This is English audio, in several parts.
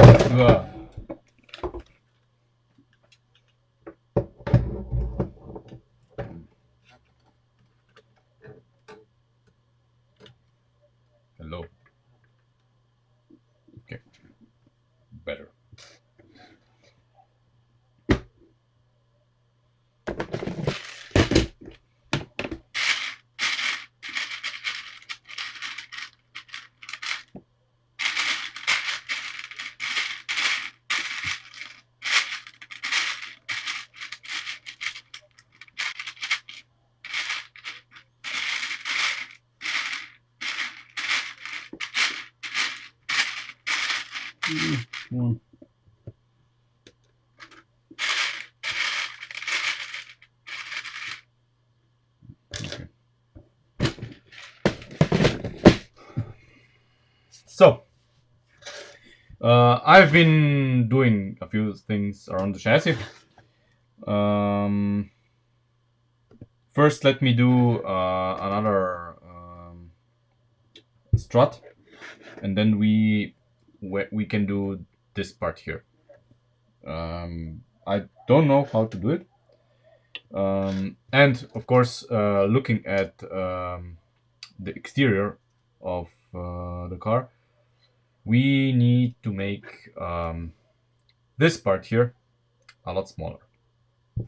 Ugh. Hello. Okay, better. One. Okay. So, I've been doing a few things around the chassis. Um, First, let me do another strut, and then we can do this part here. I don't know how to do it, and of course, looking at the exterior of the car, we need to make this part here a lot smaller.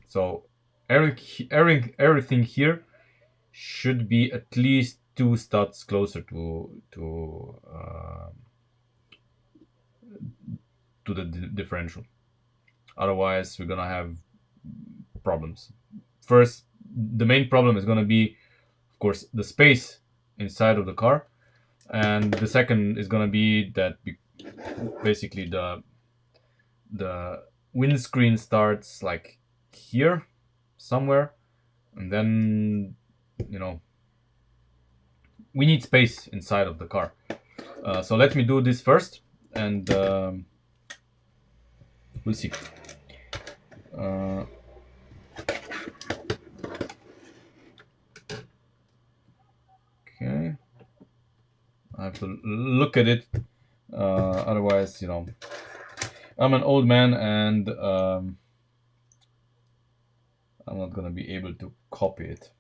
So everything here should be at least 2 studs closer to the differential. Otherwise, we're gonna have problems. First, the main problem is gonna be, of course, the space inside of the car, and the second is gonna be that basically the windscreen starts like here somewhere, and then you know we need space inside of the car. So let me do this first, and we'll see. Uh, okay, I have to look at it. Otherwise, I'm an old man, and I'm not gonna be able to copy it.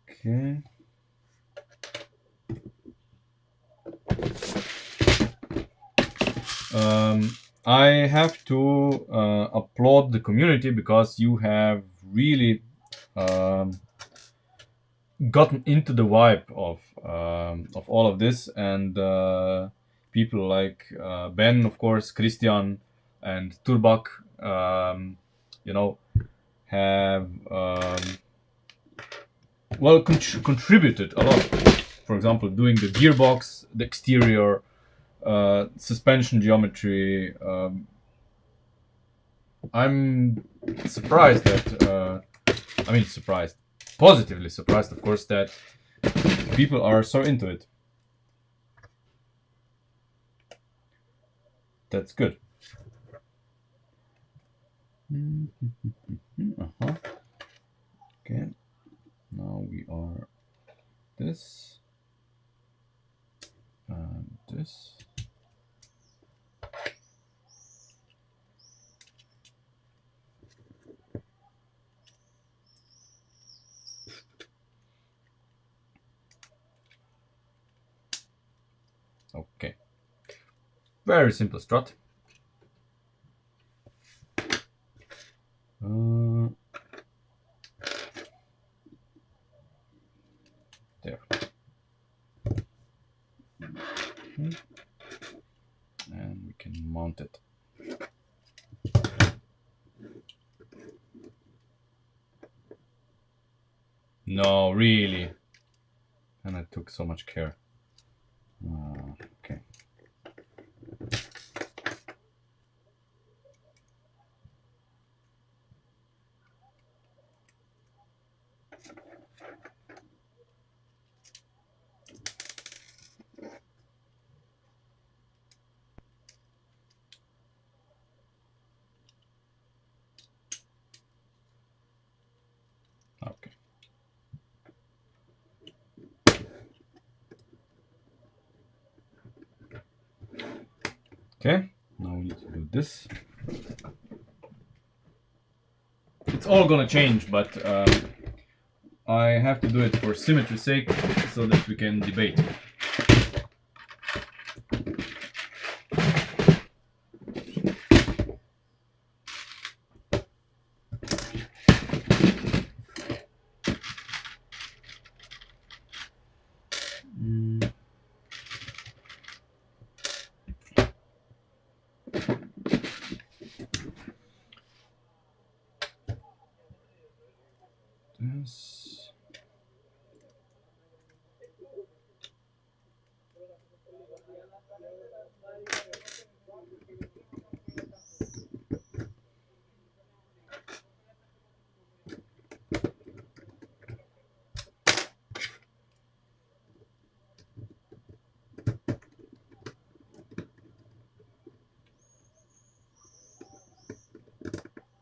Okay. I have to applaud the community because you have really um, gotten into the vibe of all of this, and people like Ben, of course, Christian, and Turbak, you know, have contributed a lot. For example, doing the gearbox, the exterior, suspension geometry. I'm surprised that I mean surprised, positively surprised, of course, that people are so into it. That's good. Uh-huh. Okay. Now we are this and this. Okay. Very simple strut. Uh, there. And we can mount it. No, really. And I took so much care. Okay. Okay. Okay, now we need to do this. It's all gonna change, but I have to do it for symmetry's sake so that we can debate. This.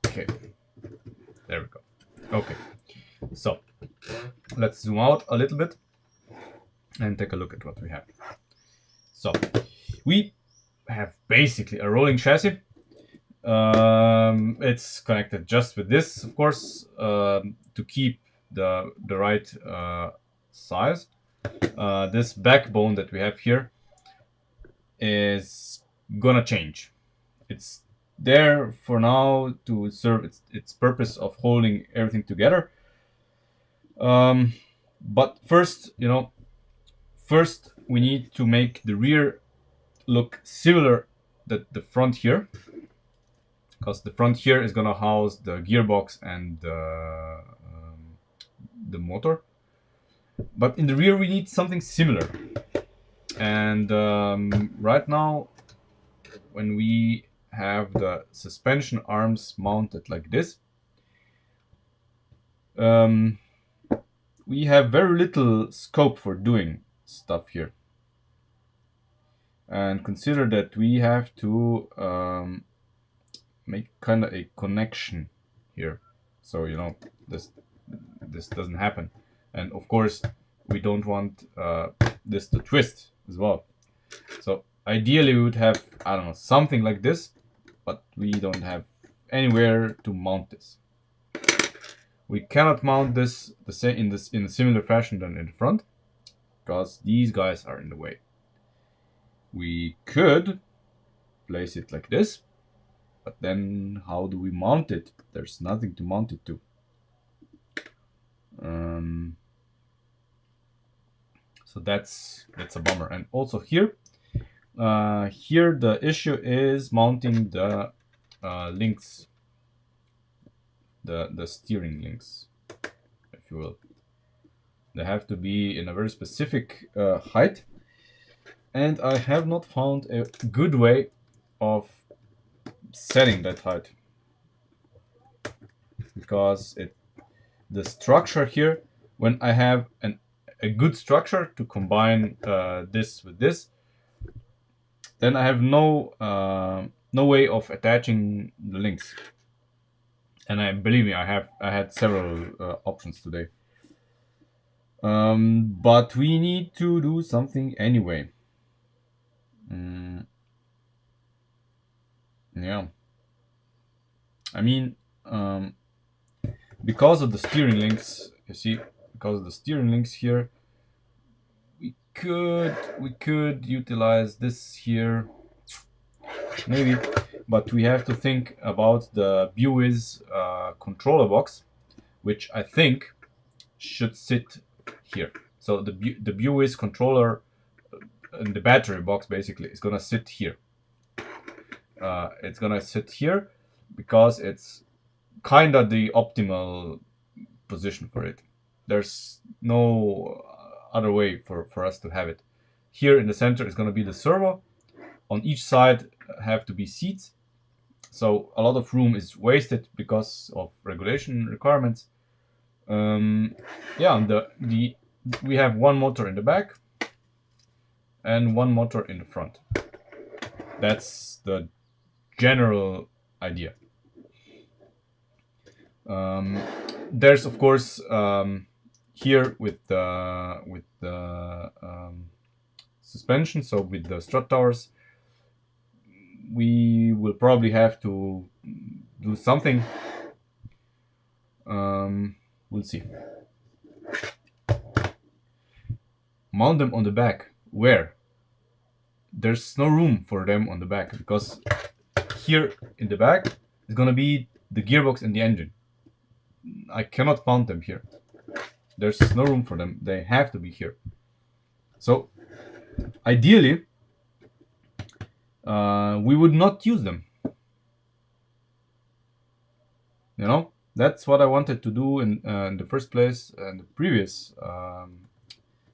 Okay, there we go. Okay, so let's zoom out a little bit and take a look at what we have. So we have basically a rolling chassis. It's connected just with this, of course, to keep the right size. This backbone that we have here is gonna change. It's there for now to serve its purpose of holding everything together. But first, first we need to make the rear look similar to the front here, because the front here is gonna house the gearbox and the motor. But in the rear we need something similar. And right now, when we have the suspension arms mounted like this, we have very little scope for doing stuff here. And consider that we have to make kind of a connection here, so this doesn't happen. And of course we don't want this to twist as well. So ideally we would have, I don't know, something like this, but we don't have anywhere to mount this. We cannot mount this in a similar fashion than in the front, because these guys are in the way. We could place it like this, but then how do we mount it? There's nothing to mount it to. So that's a bummer. And also here the issue is mounting the links, the steering links, if you will. They have to be in a very specific height, and I have not found a good way of setting that height, because the structure here, when I have a good structure to combine this with this, then I have no way of attaching the links. And believe me, I had several options today. But we need to do something anyway. Yeah. I mean, because of the steering links, you see, because of the steering links here, we could utilize this here, maybe, but we have to think about the Buiz controller box, which I think should sit here. So the Buiz controller and the battery box basically is gonna sit here. It's gonna sit here because it's kind of the optimal position for it. There's no other way for us to have it. Here in the center is going to be the servo. On each side have to be seats. So a lot of room is wasted because of regulation requirements. Yeah, we have one motor in the back and one motor in the front. That's the general idea. There's of course here with the suspension, so with the strut towers, we will probably have to do something. We'll see. Mount them on the back. Where? There's no room for them on the back, because here in the back is gonna be the gearbox and the engine. I cannot mount them here. There's no room for them. They have to be here. So ideally, we would not use them. You know, that's what I wanted to do in the first place in the previous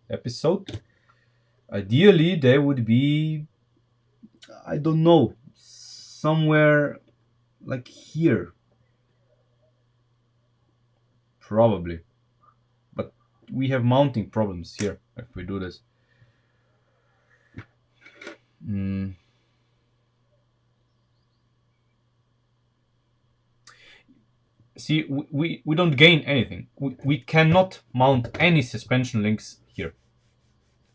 episode. Ideally, they would be, I don't know, somewhere like here, probably. But we have mounting problems here if we do this. See, we don't gain anything. We cannot mount any suspension links here.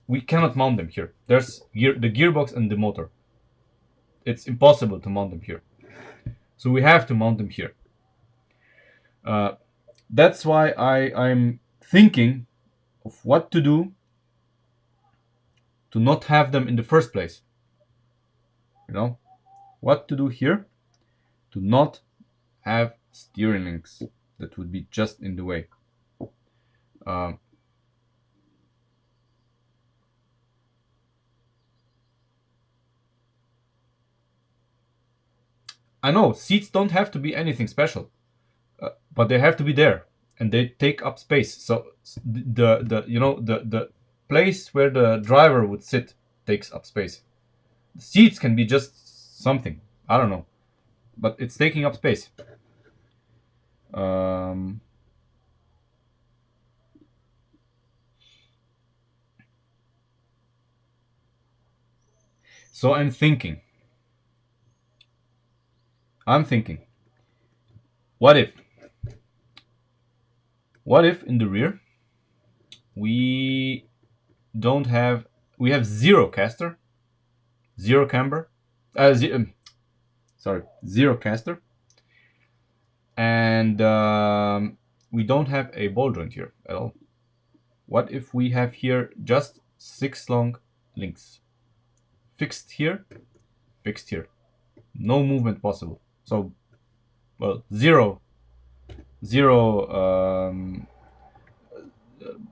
We cannot mount them here. There's the gearbox and the motor. It's impossible to mount them here. So we have to mount them here. That's why I'm thinking of what to do to not have them in the first place. You know, what to do here to not have steering links that would be just in the way. I know seats don't have to be anything special, but they have to be there, and they take up space. So the place where the driver would sit takes up space. The seats can be just something, I don't know, but it's taking up space. So I'm thinking, what if in the rear we have zero caster, zero camber, zero caster, and we don't have a ball joint here at all. What if we have here just 6 long links, fixed here, no movement possible? So, well, zero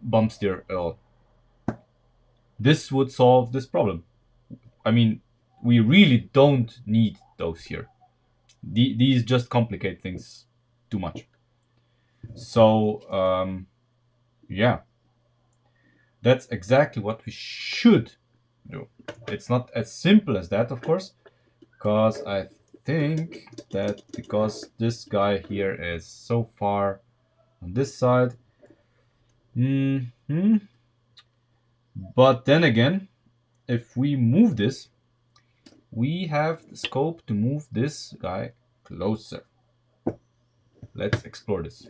bump steer at all. This would solve this problem. I mean, we really don't need those here. These just complicate things too much. So, yeah, that's exactly what we should do. It's not as simple as that, of course, because I think that because this guy here is so far on this side. But then again, if we move this, we have the scope to move this guy closer. Let's explore this.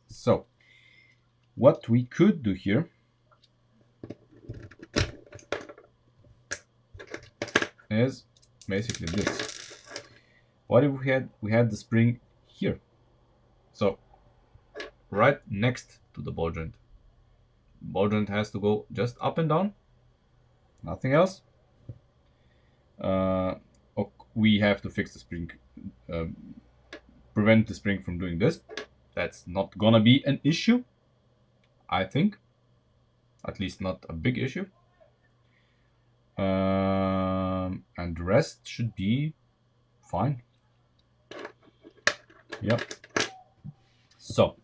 So, what we could do here is basically this. What if we had the spring here? So, right next to the ball joint. Ball joint has to go just up and down, nothing else. We have to fix the spring, prevent the spring from doing this. That's not gonna be an issue, I think. At least not a big issue. And the rest should be fine. Yep. So,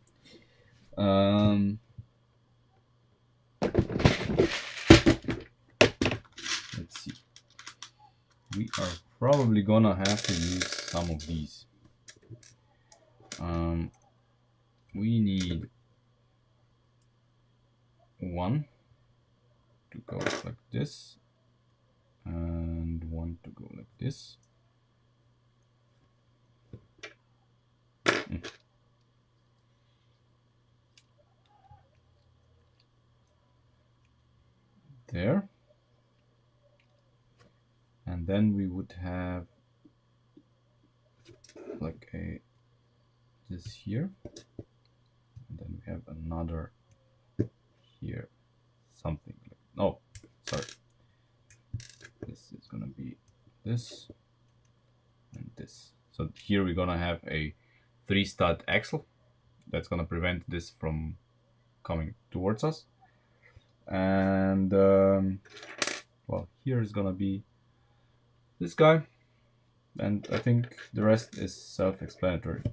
let's see. We are probably gonna have to use some of these. We need one to go like this, and one to go like this. there. And then we would have like this here, and then we have another here, something like, oh, sorry, this is gonna be this and this. So here we're gonna have a 3-stud axle that's gonna prevent this from coming towards us. And well, here is gonna be this guy, and I think the rest is self-explanatory.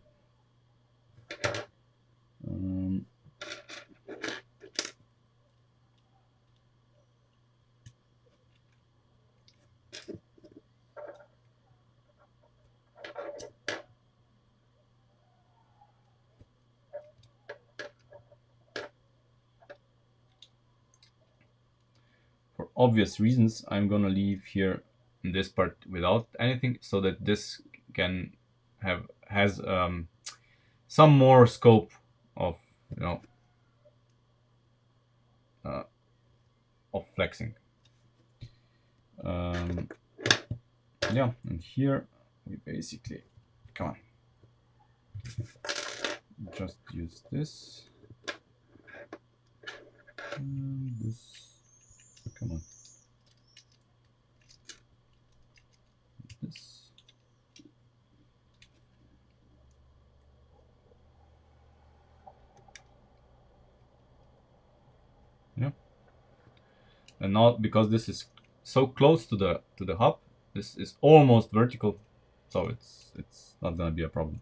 For obvious reasons, I'm gonna leave here this part without anything, so that this can has some more scope of, you know, of flexing. Yeah, and here we basically, come on, just use this and this, come on, this, yeah. And now, because this is so close to the hub, this is almost vertical, so it's not gonna be a problem.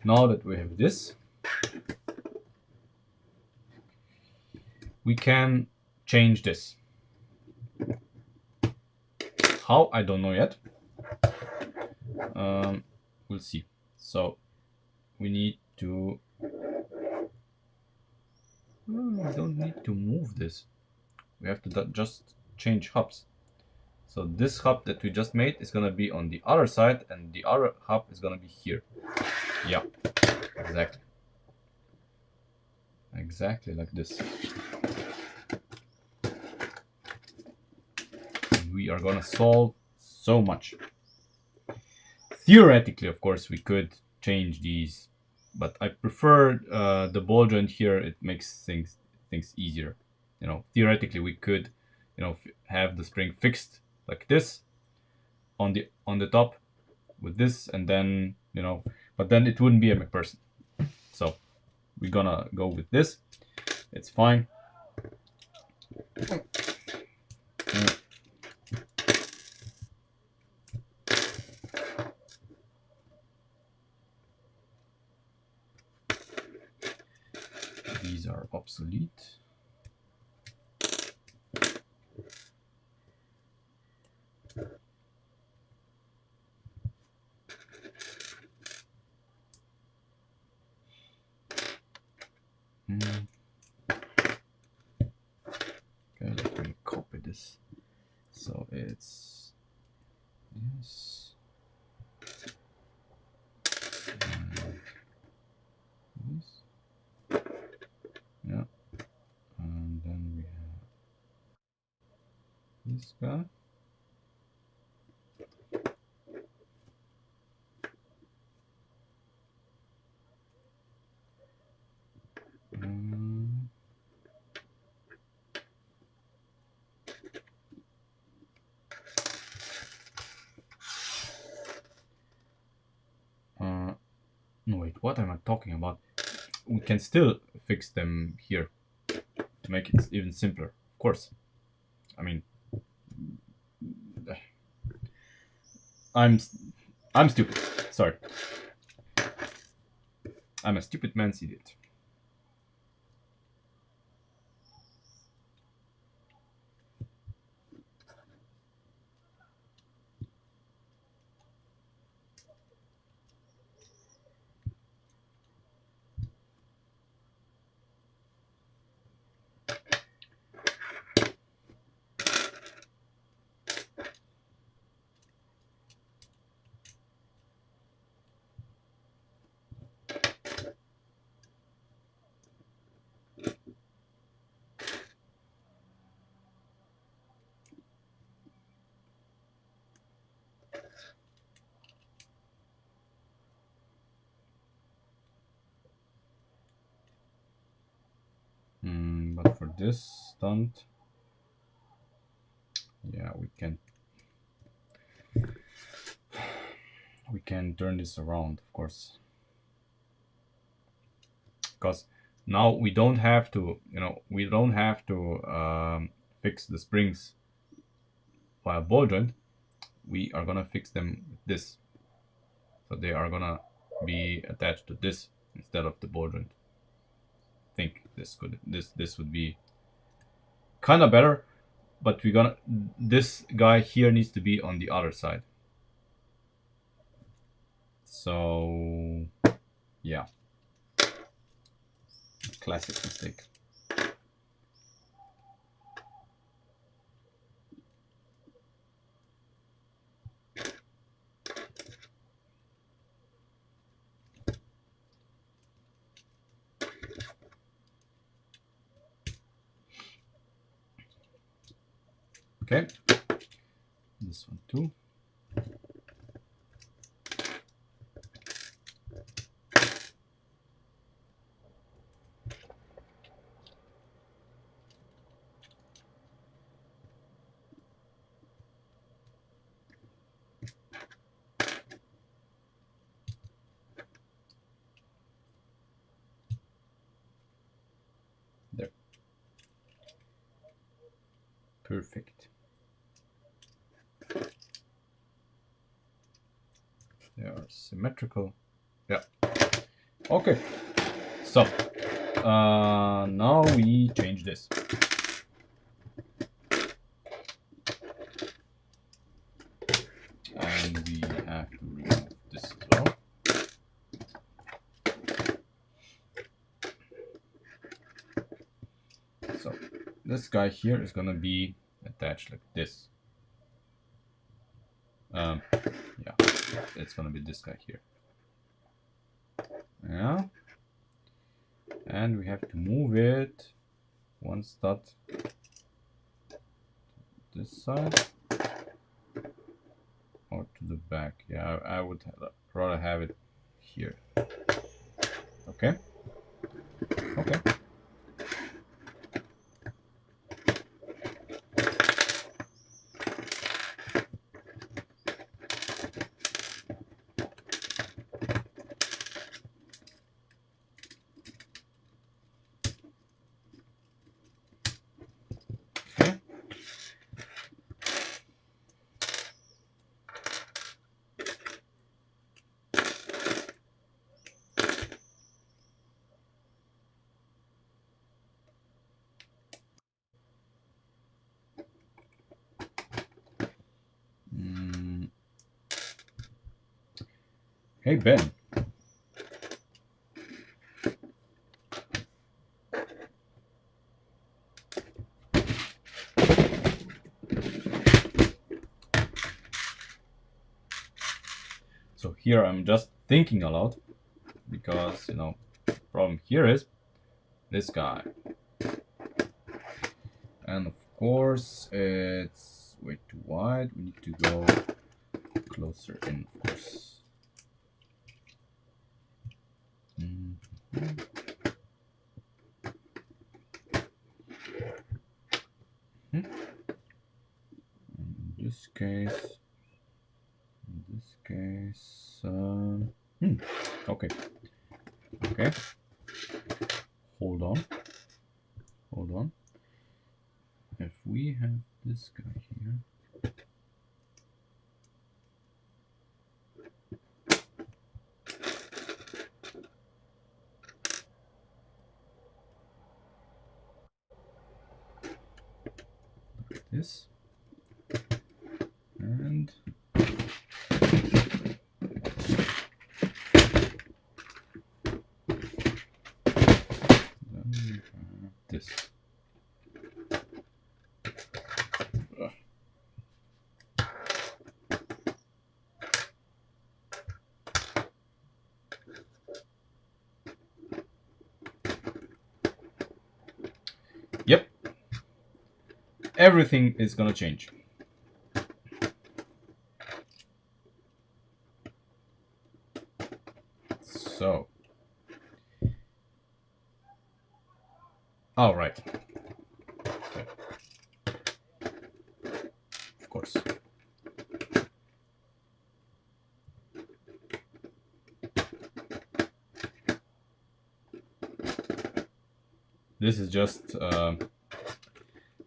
Now that we have this, we can change this. How, I don't know yet. We'll see. So we need to, we don't need to move this. We have to just change hubs. So this hub that we just made is gonna be on the other side, and the other hub is gonna be here. Yeah, exactly. Exactly like this. And we are gonna solve so much. Theoretically, of course, we could change these, but I prefer the ball joint here. It makes things easier. You know, theoretically, we could, you know, have the spring fixed like this on the top with this, and then, you know, but then it wouldn't be a McPherson. So we're gonna go with this. It's fine. These are obsolete. Okay, let me copy this. So it's this. This. Yeah. And then we have this guy. No, wait, what am I talking about? We can still fix them here to make it even simpler, of course. I mean, I'm stupid. Sorry. I'm a stupid man's idiot. this stunt. Yeah, we can turn this around, of course, because now we don't have to, fix the springs via ball joint. We are gonna fix them with this, so they are gonna be attached to this instead of the ball joint. I think this would be kind of better, but this guy here needs to be on the other side. So yeah, classic mistake. Okay, this one too. There. Perfect. They are symmetrical. Yeah. Okay. So now we change this. And we have to remove this as well. So this guy here is gonna be attached like this. Yeah, it's gonna be this guy here. Yeah, and we have to move it one stud this side or to the back. Yeah, I would rather have it here. Okay. Okay. Hey Ben. So here I'm just thinking aloud because problem here is this guy, and of course it's way too wide. We need to go closer in, of course. In this case, okay, hold on. If we have this guy here, like this, and then we have this. Yep, everything is gonna change. So, all right. this is just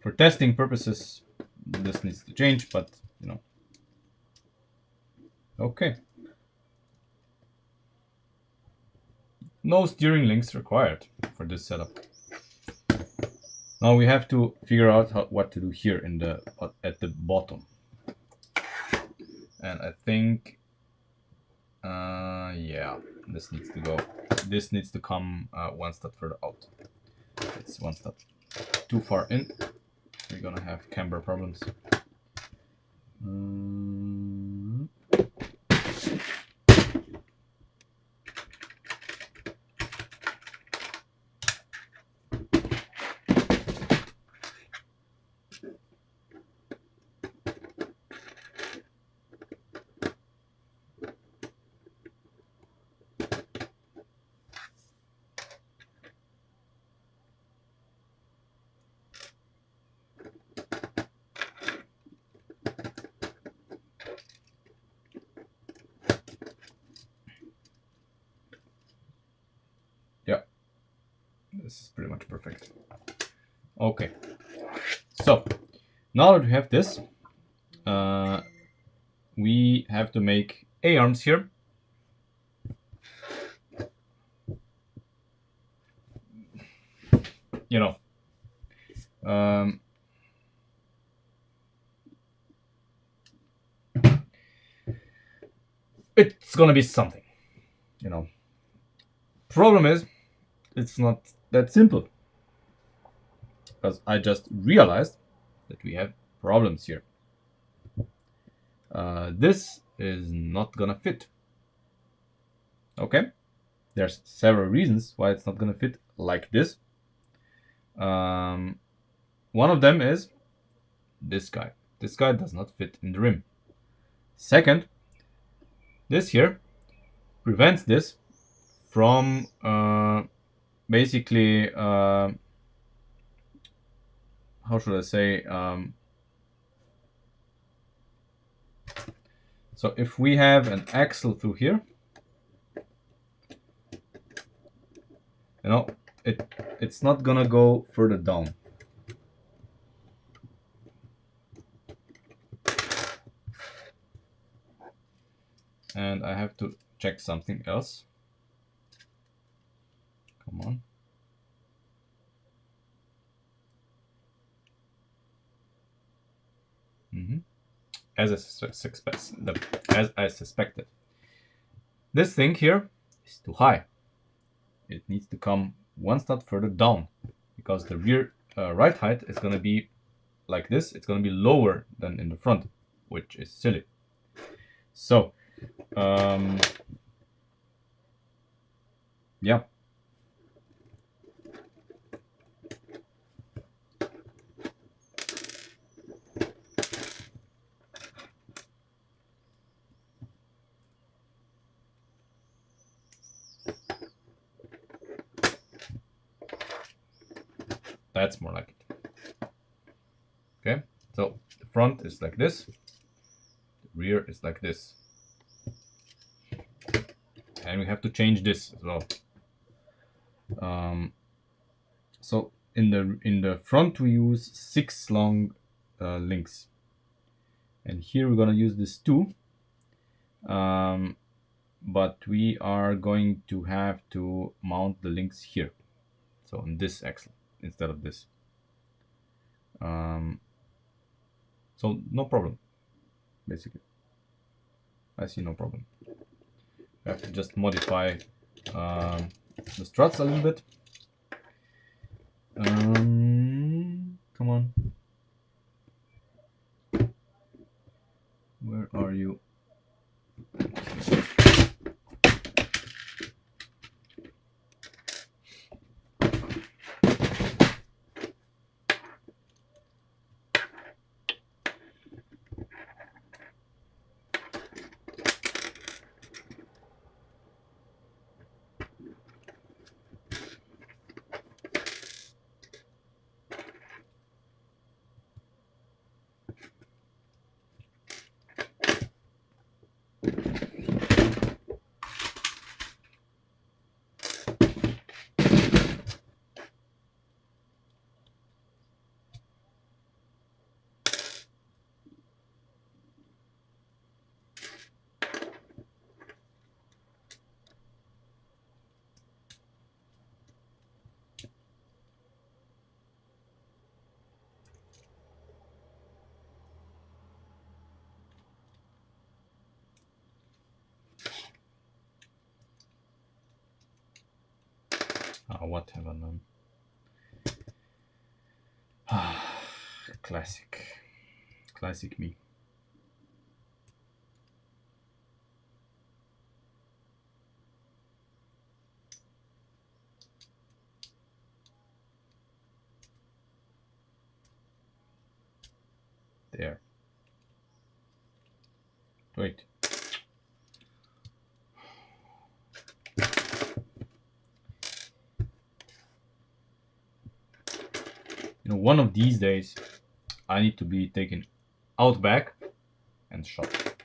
for testing purposes. This needs to change, but you know. Okay. No steering links required for this setup. Now we have to figure out what to do here in the at the bottom. And I think, yeah, this needs to go. This needs to come one step further out. It's one step too far in. We're gonna have camber problems. Yeah, this is pretty much perfect. Okay, so now that we have this, we have to make A-arms here. You know, it's gonna be something, you know. Problem is, it's not that simple, because I just realized that we have problems here. This is not gonna fit. Okay, there's several reasons why it's not gonna fit like this. One of them is this guy. This guy does not fit in the rim. Second, this here prevents this from basically, how should I say, so if we have an axle through here, you know, it's not gonna go further down. And I have to check something else. Come on. As I suspected, this thing here is too high. It needs to come one step further down, because the rear right height is going to be like this. It's going to be lower than in the front, which is silly. So, yeah. That's more like it. Okay, so the front is like this, the rear is like this, and we have to change this as well. So in the front we use 6 long links, and here we're gonna use this 2, but we are going to have to mount the links here, so on this axle instead of this. So no problem, basically. I see no problem. I have to just modify the struts a little bit. Come on. Where are you? What have I done? Classic me. There. Wait. You know, one of these days, I need to be taken out back and shot.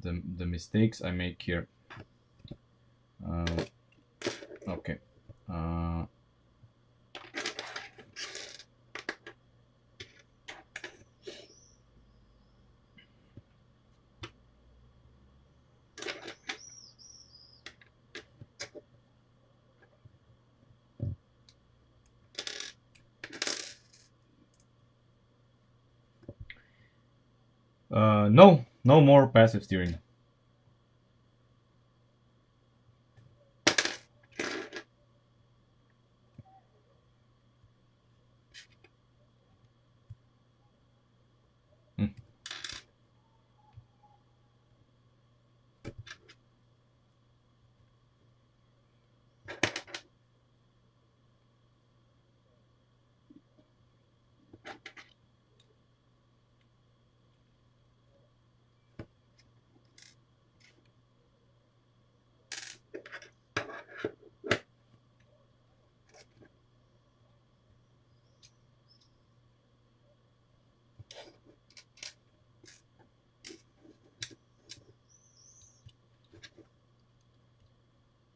The mistakes I make here. Okay. No more passive steering. Hmm.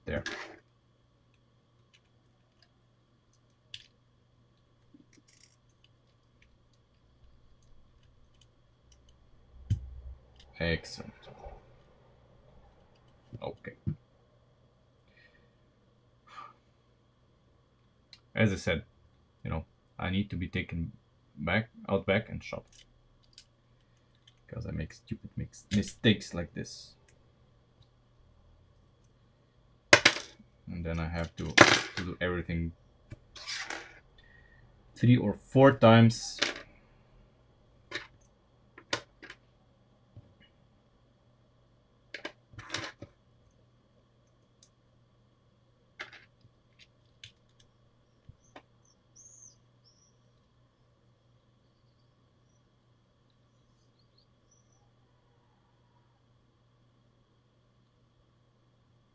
There. Excellent. Okay. As I said, you know, I need to be taken out back and shot. Because I make stupid mistakes like this. And then I have to do everything 3 or 4 times.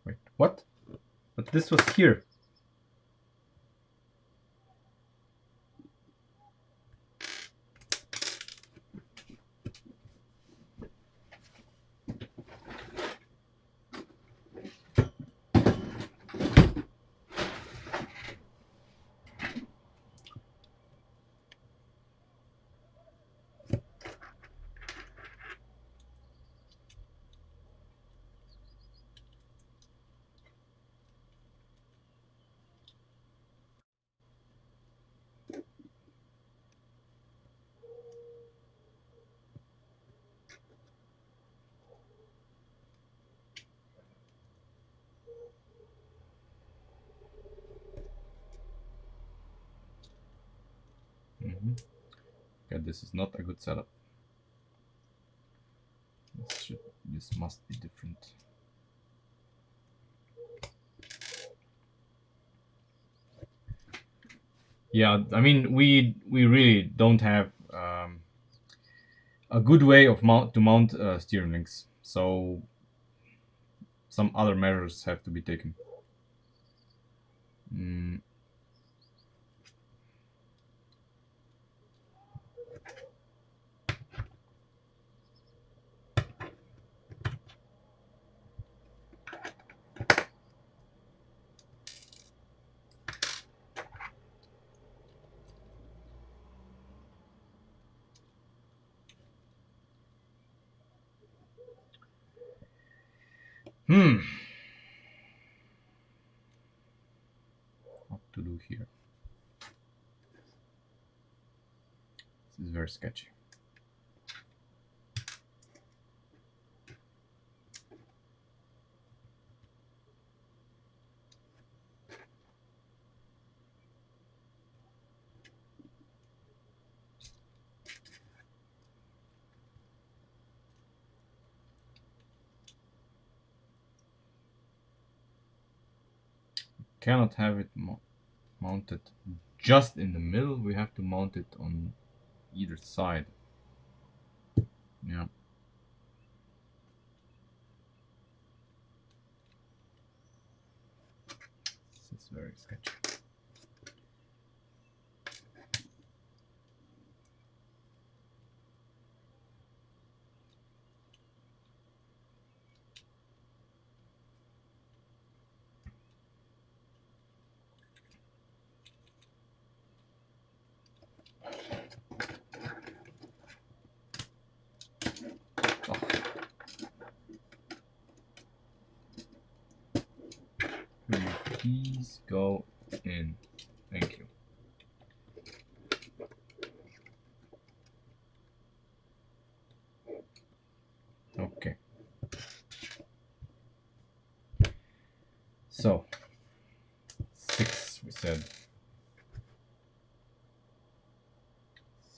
Wait, what? But this was here. Okay, this is not a good setup. This must be different. Yeah, I mean, we really don't have a good way of mount steering links, so some other measures have to be taken. What to do here? This is very sketchy. cannot have it mounted just in the middle. We have to mount it on either side. Yeah. This is very sketchy. Oh. Will you please go in? Thank you. Okay. So 6 we said.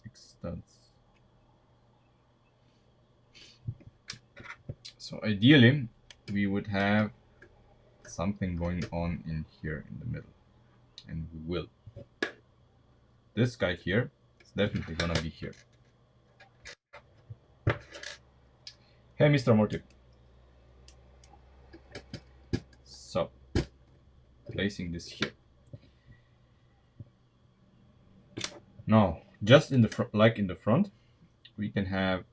6 studs. So ideally we would have something going on in here in the middle, and we will. This guy here is definitely gonna be here. Hey, Mr. Morty. So, placing this here. Now, just in the front, like in the front, we can have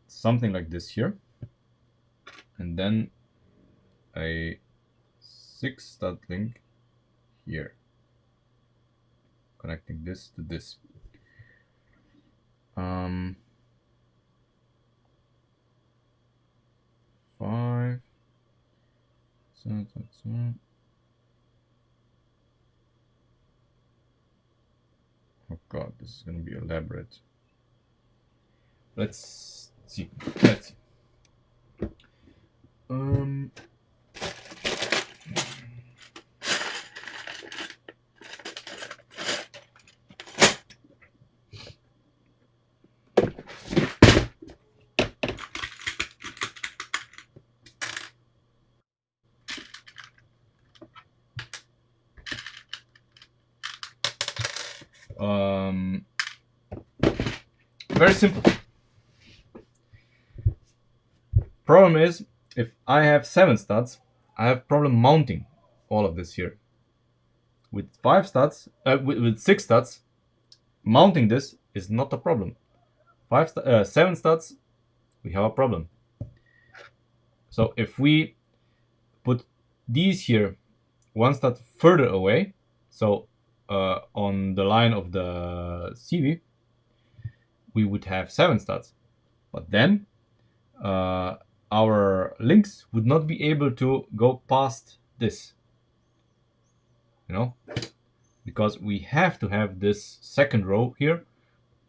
something like this here, and then a 6 stud link here, connecting this to this. Five. Oh god, this is gonna be elaborate. Let's see. Let's see. Very simple. Problem is, if I have 7 studs, I have problem mounting all of this here. With 5 studs, with 6 studs, mounting this is not a problem. 7 studs, we have a problem. So if we put these here 1 stud further away, so on the line of the CV, we would have 7 studs. But then our links would not be able to go past this, you know, because we have to have this second row here,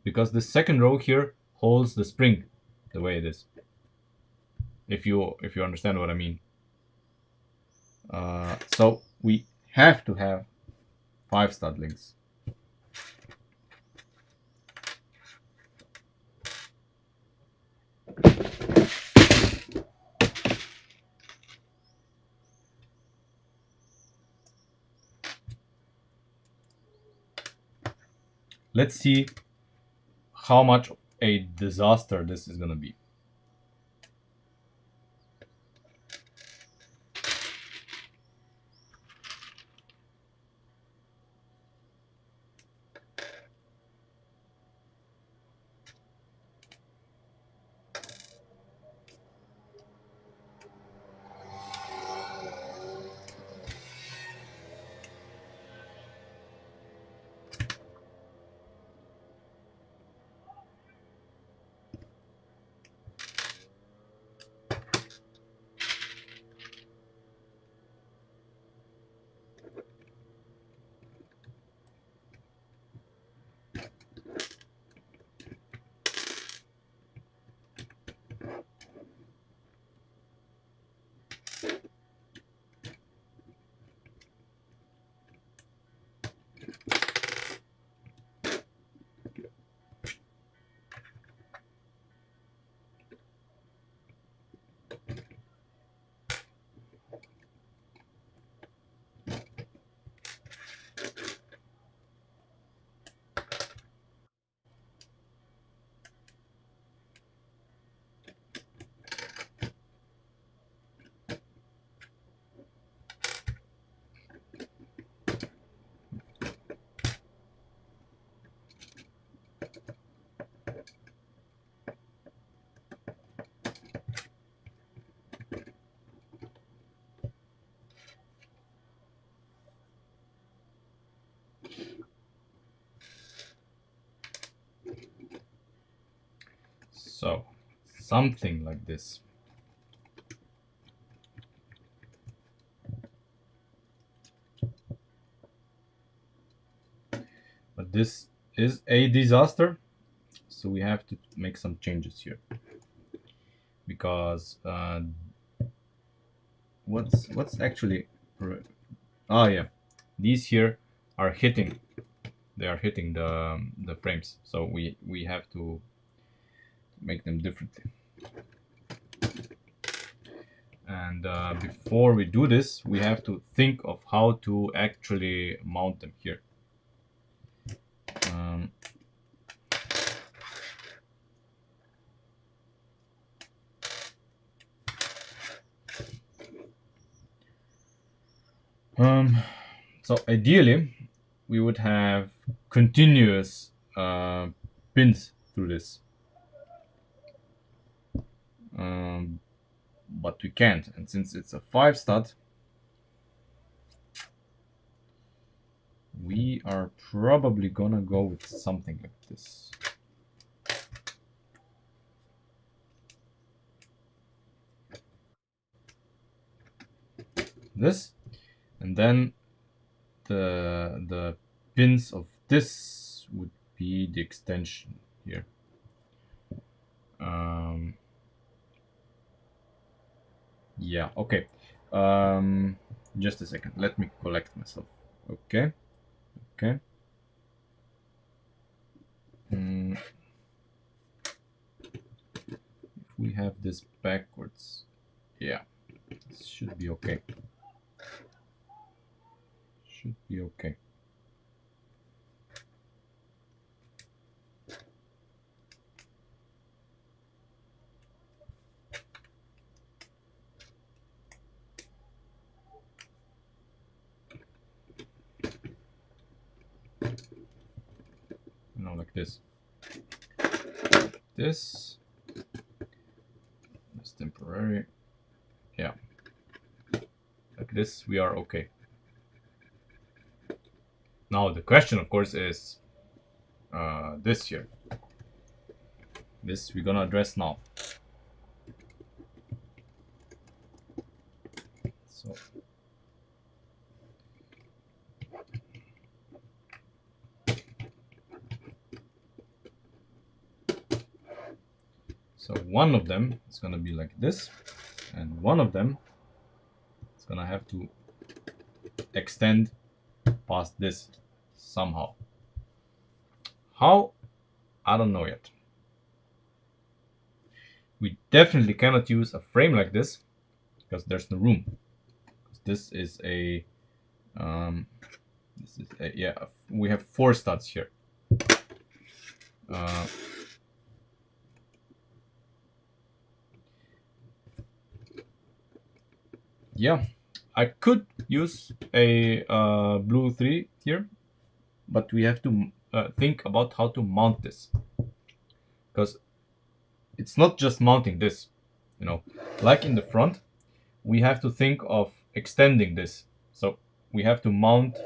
because the second row here holds the spring the way it is, if you understand what I mean. So we have to have 5 stud links. Let's see how much a disaster this is gonna be. So something like this. But this is a disaster, so we have to make some changes here, because what's actually yeah, these here are hitting, they are hitting the frames, so we have to make them differently. And before we do this, we have to think of how to actually mount them here. Um, so ideally, we would have continuous pins through this, um, but we can't. And since it's a 5 stud, we are probably gonna go with something like this. This, and then the pins of this would be the extension here. Yeah, okay. Just a second, let me collect myself. Okay, okay. If we have this backwards, yeah, this should be okay. Should be okay. No, like this. This is temporary. Yeah, like this, we are okay. Now the question, of course, is this here. This we're gonna address now. So one of them is gonna be like this, and one of them is gonna have to extend past this somehow. How? I don't know yet. We definitely cannot use a frame like this because there's no room. This is a yeah. We have 4 studs here. Yeah, I could use a blue 3 here, but we have to think about how to mount this, because it's not just mounting this, you know, like in the front, we have to think of extending this. So we have to mount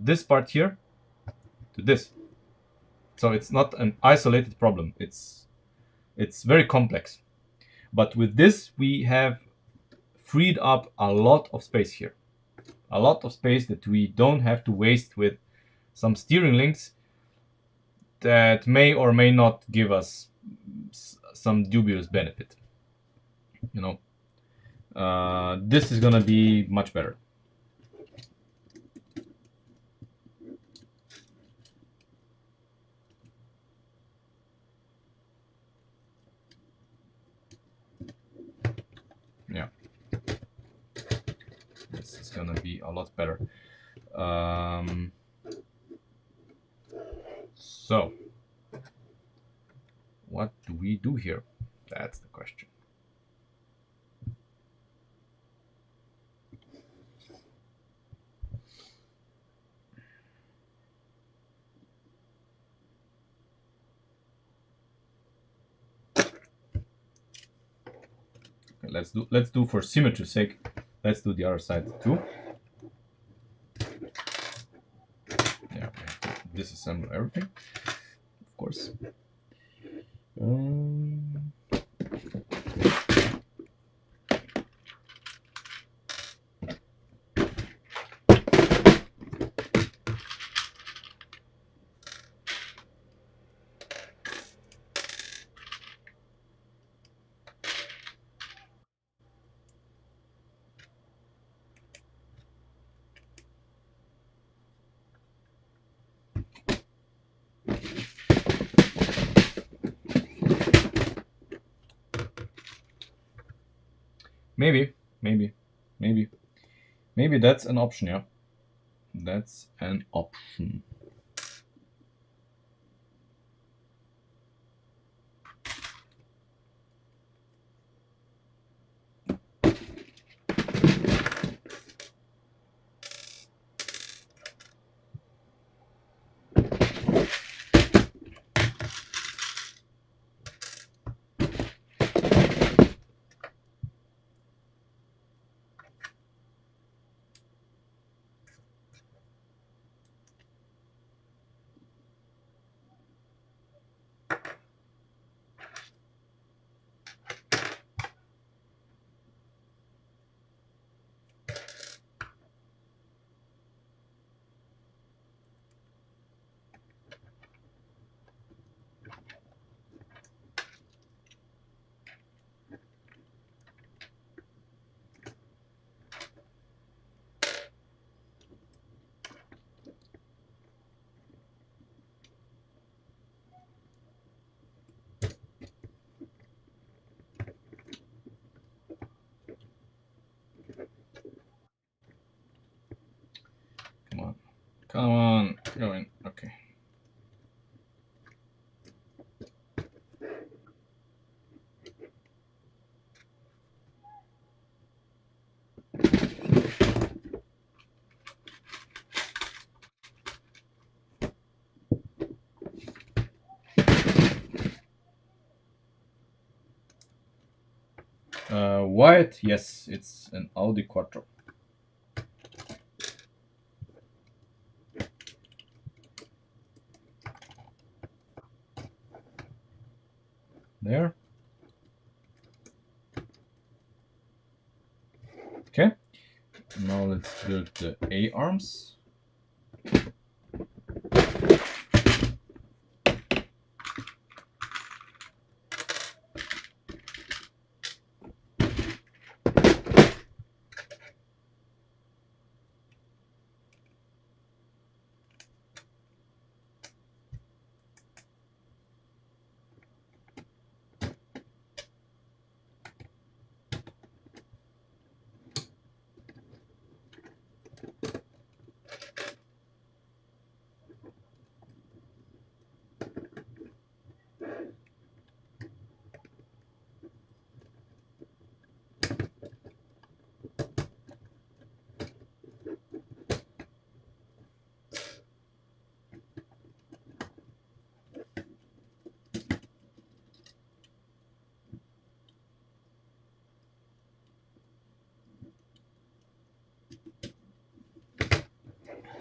this part here to this. So it's not an isolated problem. It's very complex. But with this, we have freed up a lot of space here. A lot of space that we don't have to waste with some steering links that may or may not give us some dubious benefit. You know, this is gonna be much better. Yeah, this is gonna be a lot better. So what do we do here? That's the question. Okay, let's do for symmetry's sake. Let's do the other side too. Yeah, we have to disassemble everything, of course. Um, maybe, maybe, maybe, maybe that's an option. Yeah, that's an option. Come on, come on, go in. Okay. White, yes, it's an Audi Quattro. There. Okay. Now let's build the A arms.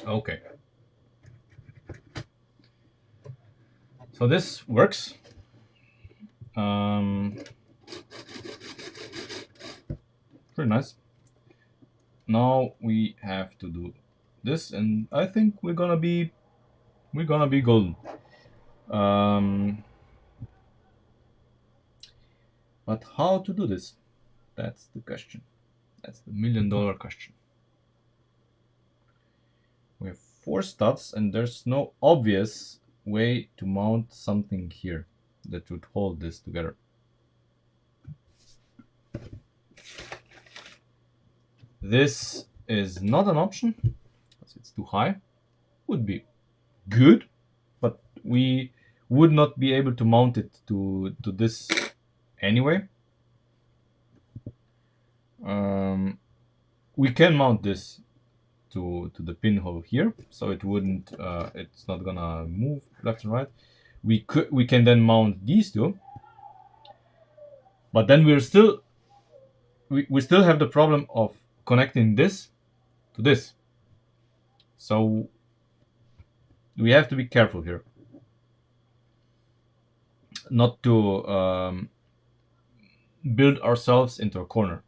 Okay. So this works. Pretty nice. Now we have to do this, and I think we're gonna be golden. Um, but how to do this? That's the question. That's the $1,000,000 question. We have 4 studs, and there's no obvious way to mount something here that would hold this together. This is not an option because it's too high. Would be good, but we would not be able to mount it to this anyway. We can mount this to the pinhole here, so it wouldn't it's not gonna move left and right. We can then mount these two, but then we still have the problem of connecting this to this, so we have to be careful here. not to build ourselves into a corner,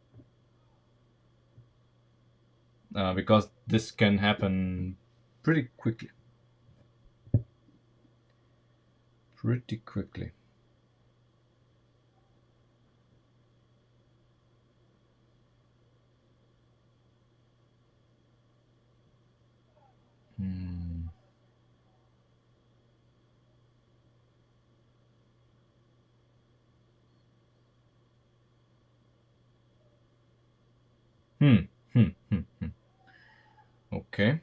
because this can happen pretty quickly. Pretty quickly. Hmm. Hmm. Hmm. Hmm. Hmm. Okay.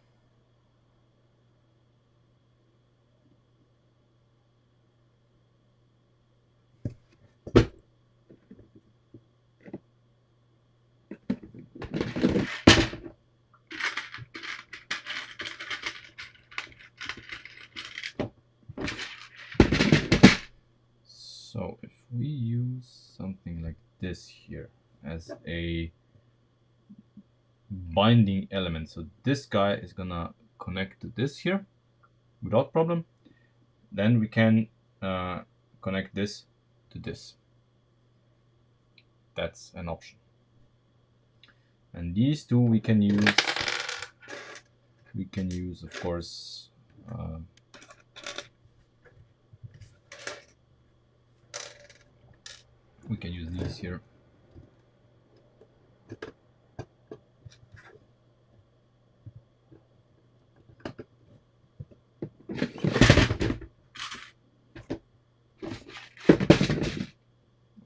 So if we use something like this here as a binding element, so this guy is gonna connect to this here without problem, then we can connect this to this. That's an option. And these two we can use, of course, we can use these here.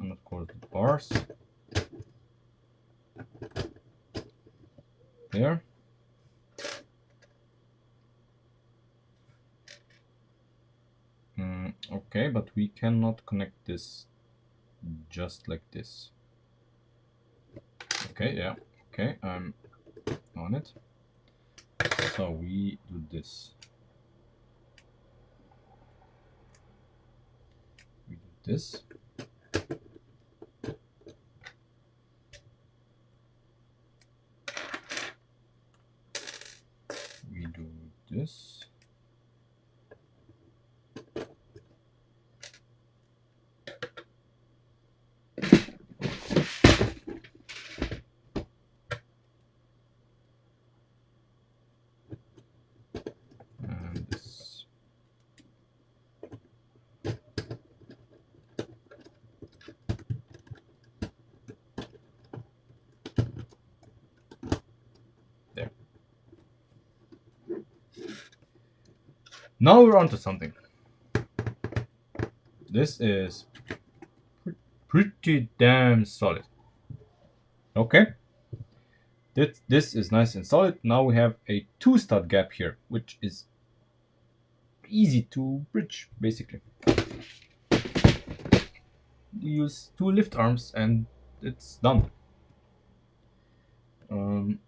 And of course the bars there. Okay, but we cannot connect this just like this. Okay, yeah, okay, I'm on it. So we do this. We do this. We do this. And this. There. Now we're on to something. This is pretty damn solid. Okay. This is nice and solid. Now we have a 2 stud gap here, which is easy to bridge, basically. You use 2 lift arms and it's done. Um,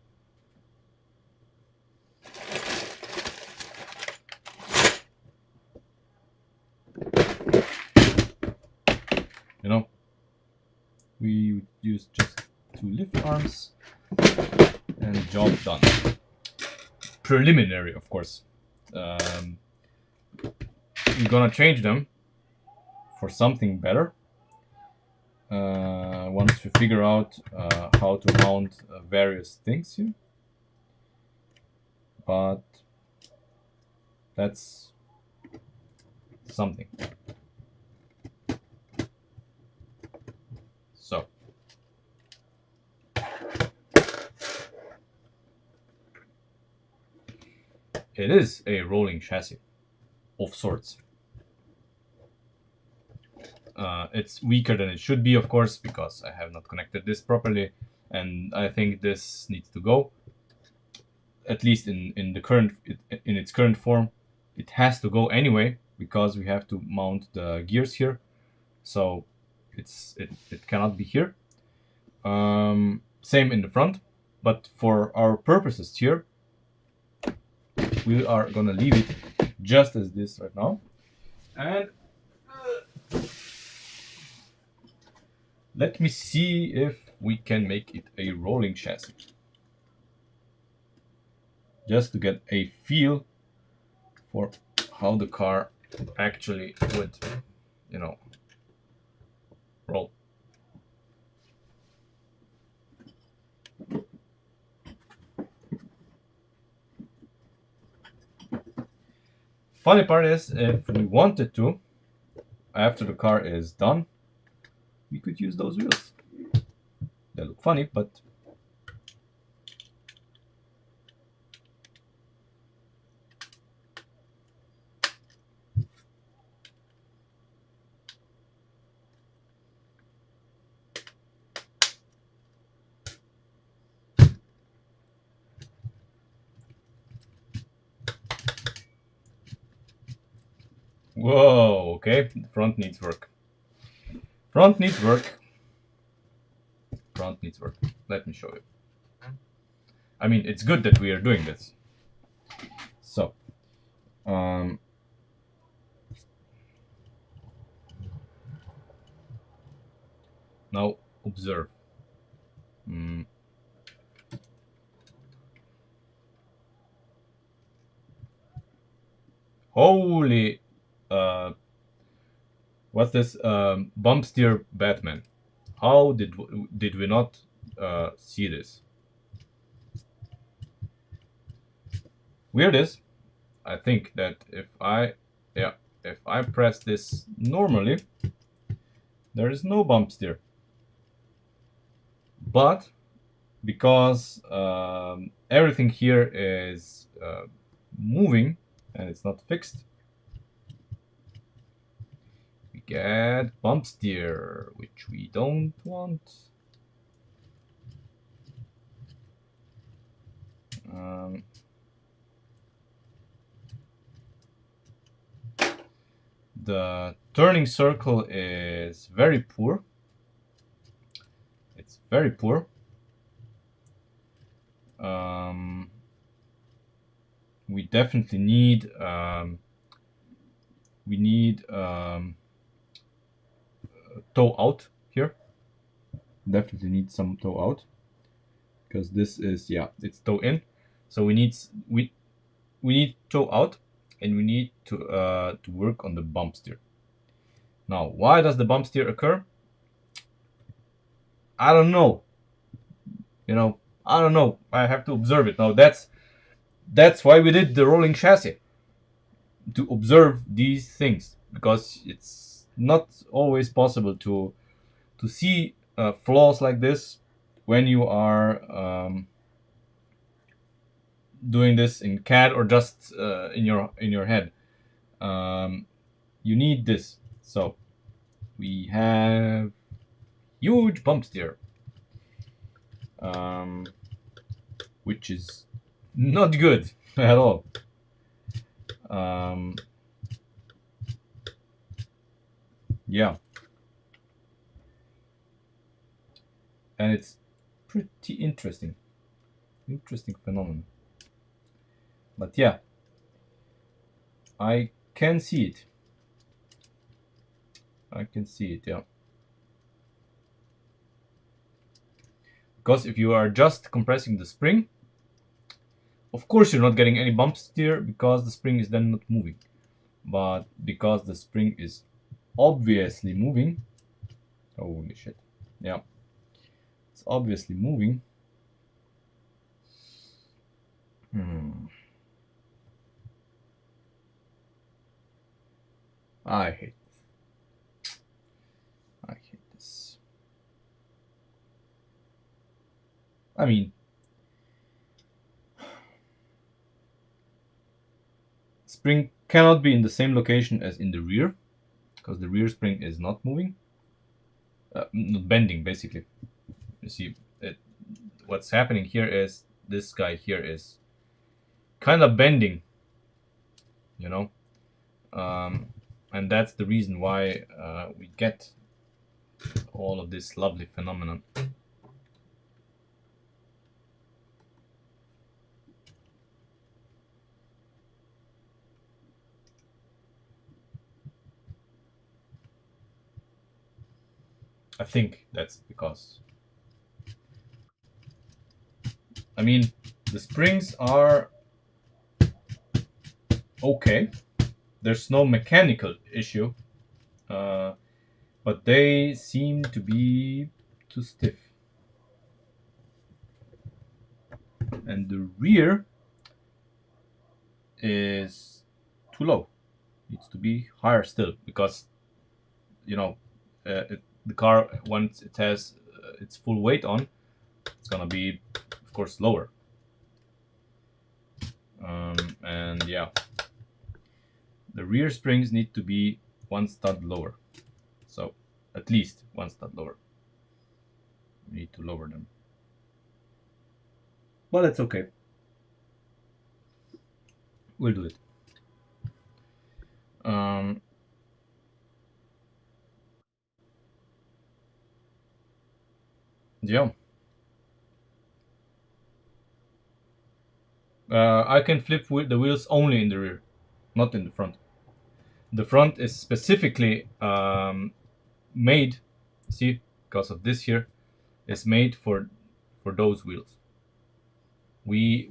you know, we use just 2 lift arms and job done. Preliminary, of course. We're gonna change them for something better once we figure out how to mount various things here. But that's something. So it is a rolling chassis of sorts. It's weaker than it should be, of course, because I have not connected this properly, and I think this needs to go. At least in the current in its current form, it has to go anyway because we have to mount the gears here. So it cannot be here. Same in the front, but for our purposes here, we are gonna leave it just as this right now, and let me see if we can make it a rolling chassis, just to get a feel for how the car actually would, you know, Roll. Funny part is, if we wanted to, after the car is done, we could use those wheels. They look funny, but whoa, okay. Front needs work. Front needs work. Front needs work. Let me show you. I mean, it's good that we are doing this. So, now observe. Holy, what's this? Bump steer Batman. How did we not see this? Weird is, I think that if I press this normally, there is no bump steer. But because everything here is moving and it's not fixed, we get bump steer, which we don't want. The turning circle is very poor. It's very poor. We definitely need toe out here. Definitely need some toe out, because this is, yeah, it's toe in. So we need toe out, and we need to work on the bump steer. Now, why does the bump steer occur? I don't know. I don't know. I have to observe it. Now that's why we did the rolling chassis, to observe these things, because it's not always possible to see flaws like this when you are doing this in CAD or just in your head. You need this. So we have huge bump steer, which is not good at all. Yeah, and it's pretty interesting phenomenon. But yeah, I can see it. Yeah. Because if you are just compressing the spring, of course you're not getting any bump steer, because the spring is then not moving. But because the spring is obviously moving, holy shit, yeah, it's obviously moving. I hate this. I mean, spring cannot be in the same location as in the rear, because the rear spring is not moving, not bending, basically. You see, what's happening here is this guy here is kind of bending, and that's the reason why we get all of this lovely phenomenon. I think that's because, I mean, the springs are okay. There's no mechanical issue. but they seem to be too stiff. And the rear is too low. Needs to be higher still, because you know the car, once it has its full weight on, it's gonna be, of course, lower. And yeah, the rear springs need to be one stud lower, so at least one stud lower. We need to lower them, but it's okay. We'll do it. Um, yeah, I can flip the wheels only in the rear, not in the front. The front is specifically made, see, because of this here, is made for those wheels. We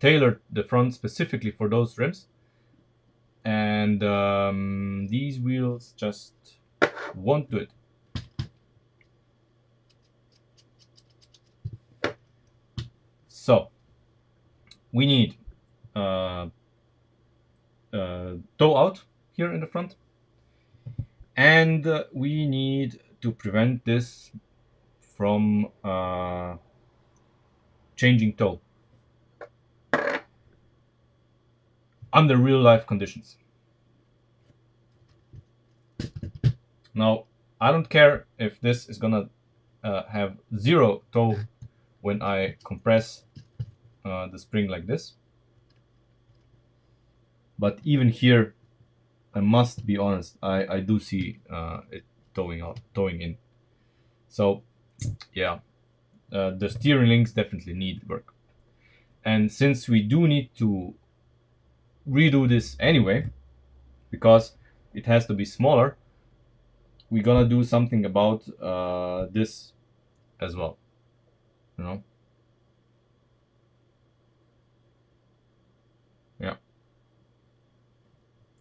tailored the front specifically for those rims, and these wheels just won't do it. So we need uh, toe out here in the front, and we need to prevent this from changing toe under real life conditions. Now, I don't care if this is gonna have zero toe when I compress the spring like this, but even here, I must be honest, I do see it towing in. So yeah, the steering links definitely need work. And since we do need to redo this anyway, because it has to be smaller, we're gonna do something about this as well, you know. Yeah,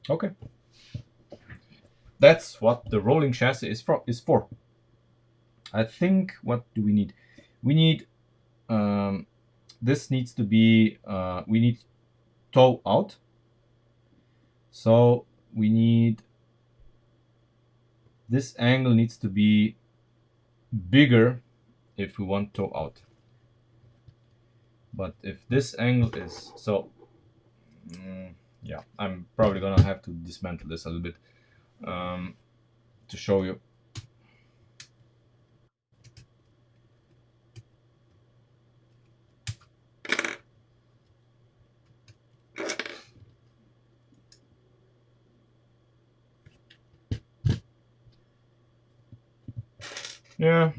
okay, that's what the rolling chassis is for. I think, what do we need? We need this needs to be we need toe out, so we need, this angle needs to be bigger if we want toe out. But if this angle is so, yeah, I'm probably gonna have to dismantle this a little bit to show you. Yeah,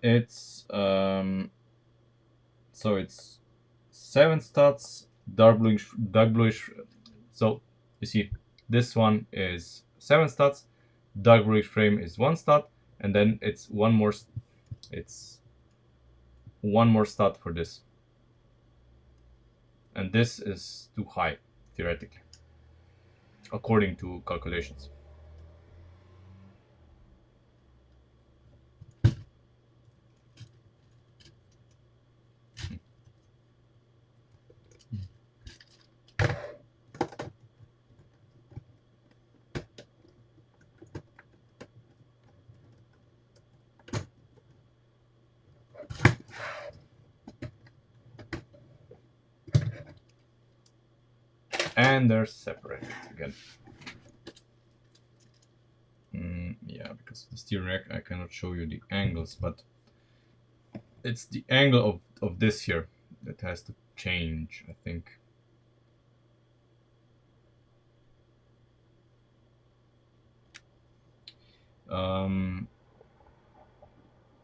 it's so it's 7 studs, dark bluish. So you see, this one is 7 studs, dark bluish frame is 1 stud, and then it's one more stud for this, and this is too high theoretically, according to calculations. And they're separated again. Yeah, because the steering rack, I cannot show you the angles, but it's the angle of this here that has to change, I think.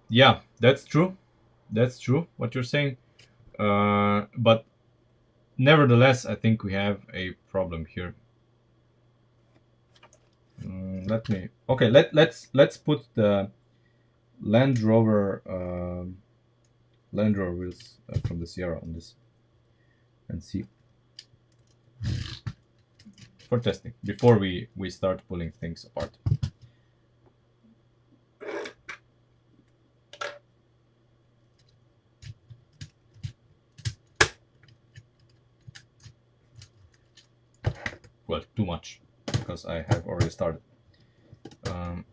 Yeah, that's true. That's true what you're saying. But nevertheless, I think we have a problem here. Let me. Okay, let's put the Land Rover Land Rover wheels from the Sierra on this and see for testing before we start pulling things apart. Well, too much because I have already started. Um,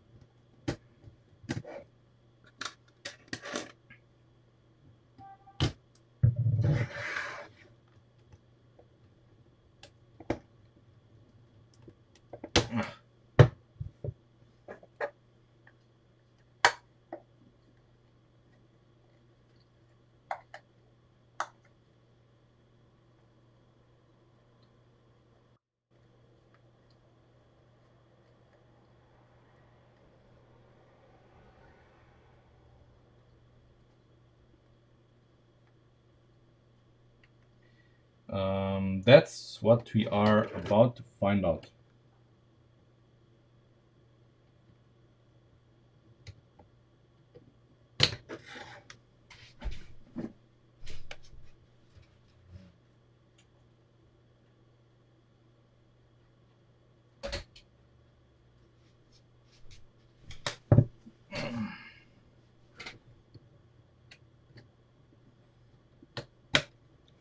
that's what we are about to find out.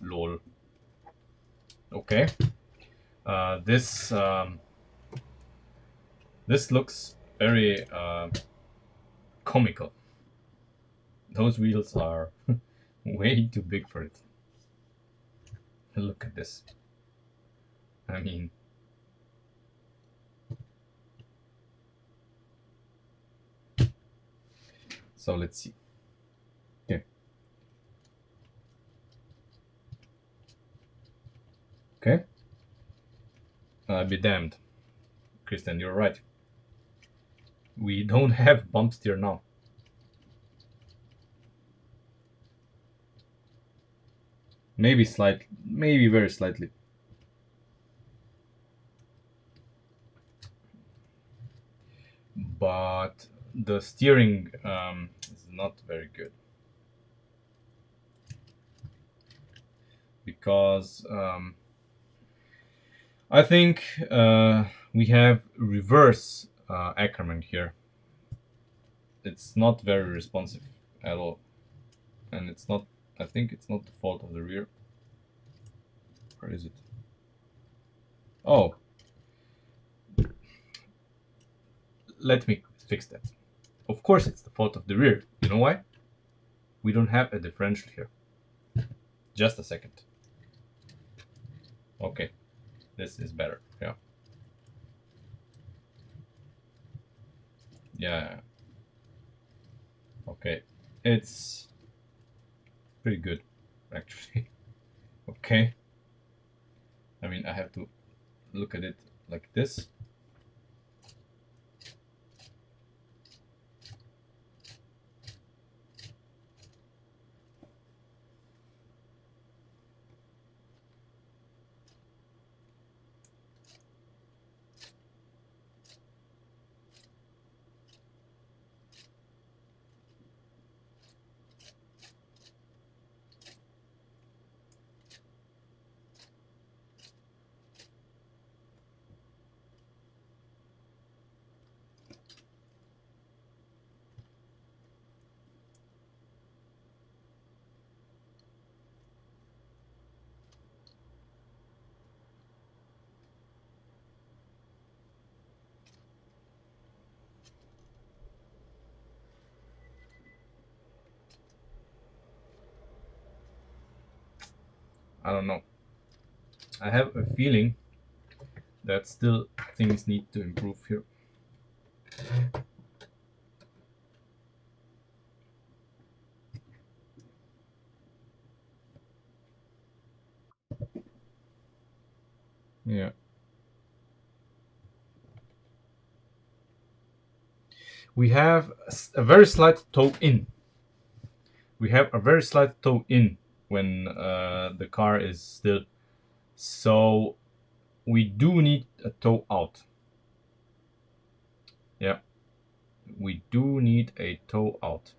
Lol. Okay. This looks very comical. Those wheels are way too big for it. Look at this. I mean, so let's see. Okay. Okay. Be damned. Christian, you're right. We don't have bump steer now. Maybe slight, maybe very slightly. But the steering is not very good because I think we have reverse Ackerman here. It's not very responsive at all, and it's not. I think it's not the fault of the rear. Or is it? Oh, let me fix that. Of course, it's the fault of the rear. You know why? We don't have a differential here. Just a second. Okay, this is better. Yeah. Yeah. Okay, it's pretty good, actually. Okay. I mean, I have to look at it like this. I don't know. I have a feeling that still things need to improve here. Yeah. We have a very slight toe in. We have a very slight toe in when the car is still. So we do need a toe out. Yeah. We do need a toe out.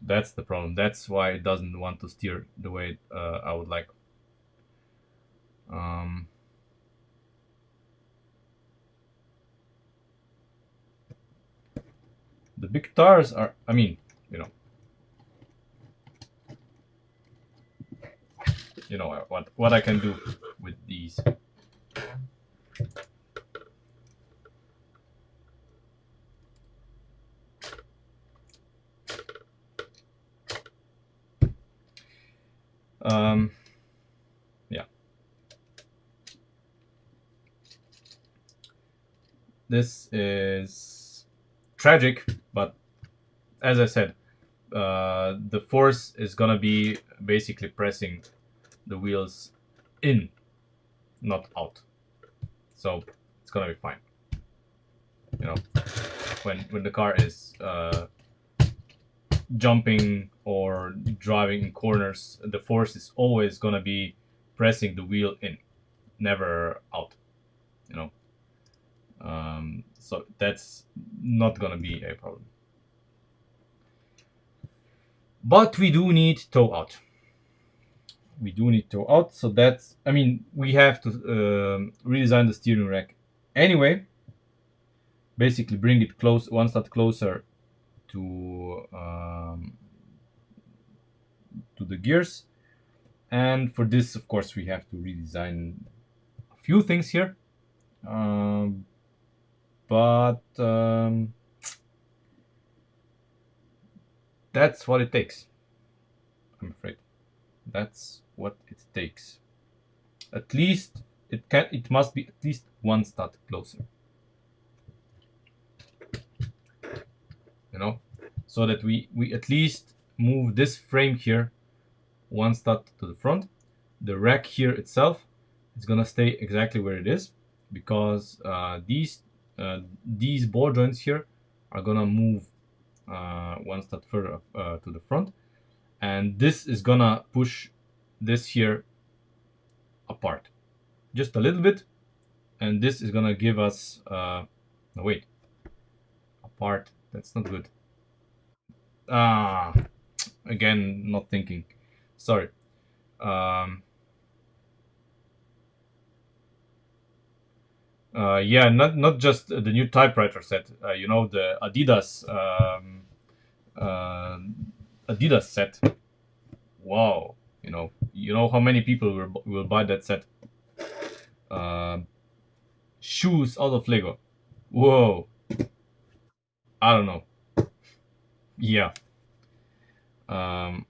That's the problem. That's why it doesn't want to steer the way I would like. Um, the big tires are, I mean, you know, what I can do with these. Um, yeah, this is tragic, but as I said, the force is gonna be basically pressing the wheels in, not out. So it's gonna be fine. You know, when the car is jumping or driving in corners, the force is always gonna be pressing the wheel in, never out. You know, so that's not gonna be a problem. But we do need toe out. We do need toe out. So that's, I mean, we have to redesign the steering rack anyway. Basically, bring it close, one step closer to the gears. And for this, of course, we have to redesign a few things here. Um, but that's what it takes. I'm afraid that's what it takes. At least it must be at least one stud closer. You know, so that we at least move this frame here one stud to the front. The rack here itself is gonna stay exactly where it is because these ball joints here are gonna move one stud further to the front, and this is gonna push this here apart just a little bit, and this is gonna give us no, wait, apart, that's not good. Ah, again, not thinking, sorry. um yeah, not just the new typewriter set, the uh, Adidas set. Wow, you know how many people will buy that set. uh, Shoes out of Lego. Whoa, I don't know. Yeah. um,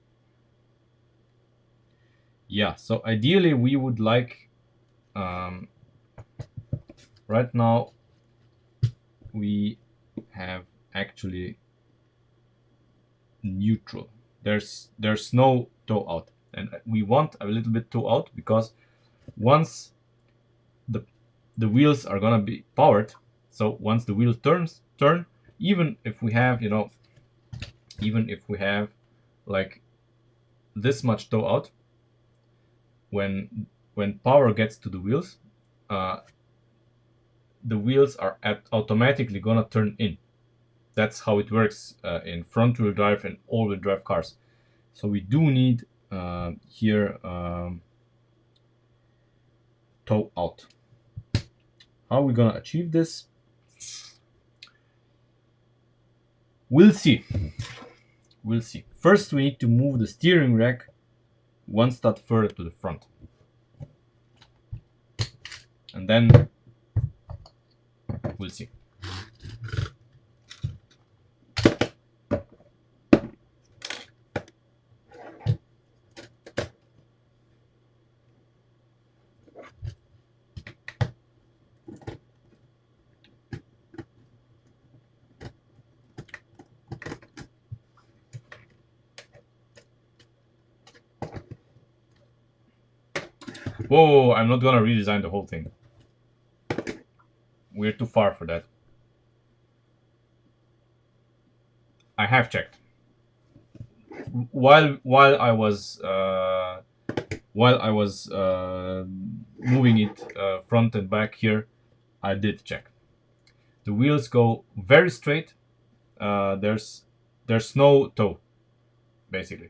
yeah, so ideally we would like, um, right now we have actually neutral. There's no toe out, and we want a little bit toe out because once the the wheels are gonna be powered, so once the wheel turn, even if we have, even if we have like this much toe out, when power gets to the wheels, uh, the wheels are automatically gonna turn in. That's how it works in front wheel drive and all wheel drive cars. So we do need here toe out. How are we gonna achieve this? We'll see. We'll see. First, we need to move the steering rack one stud further to the front, and then we'll see. Whoa, I'm not gonna redesign the whole thing. We're too far for that. I have checked. While I was moving it front and back here, I did check. The wheels go very straight. There's no toe. basically.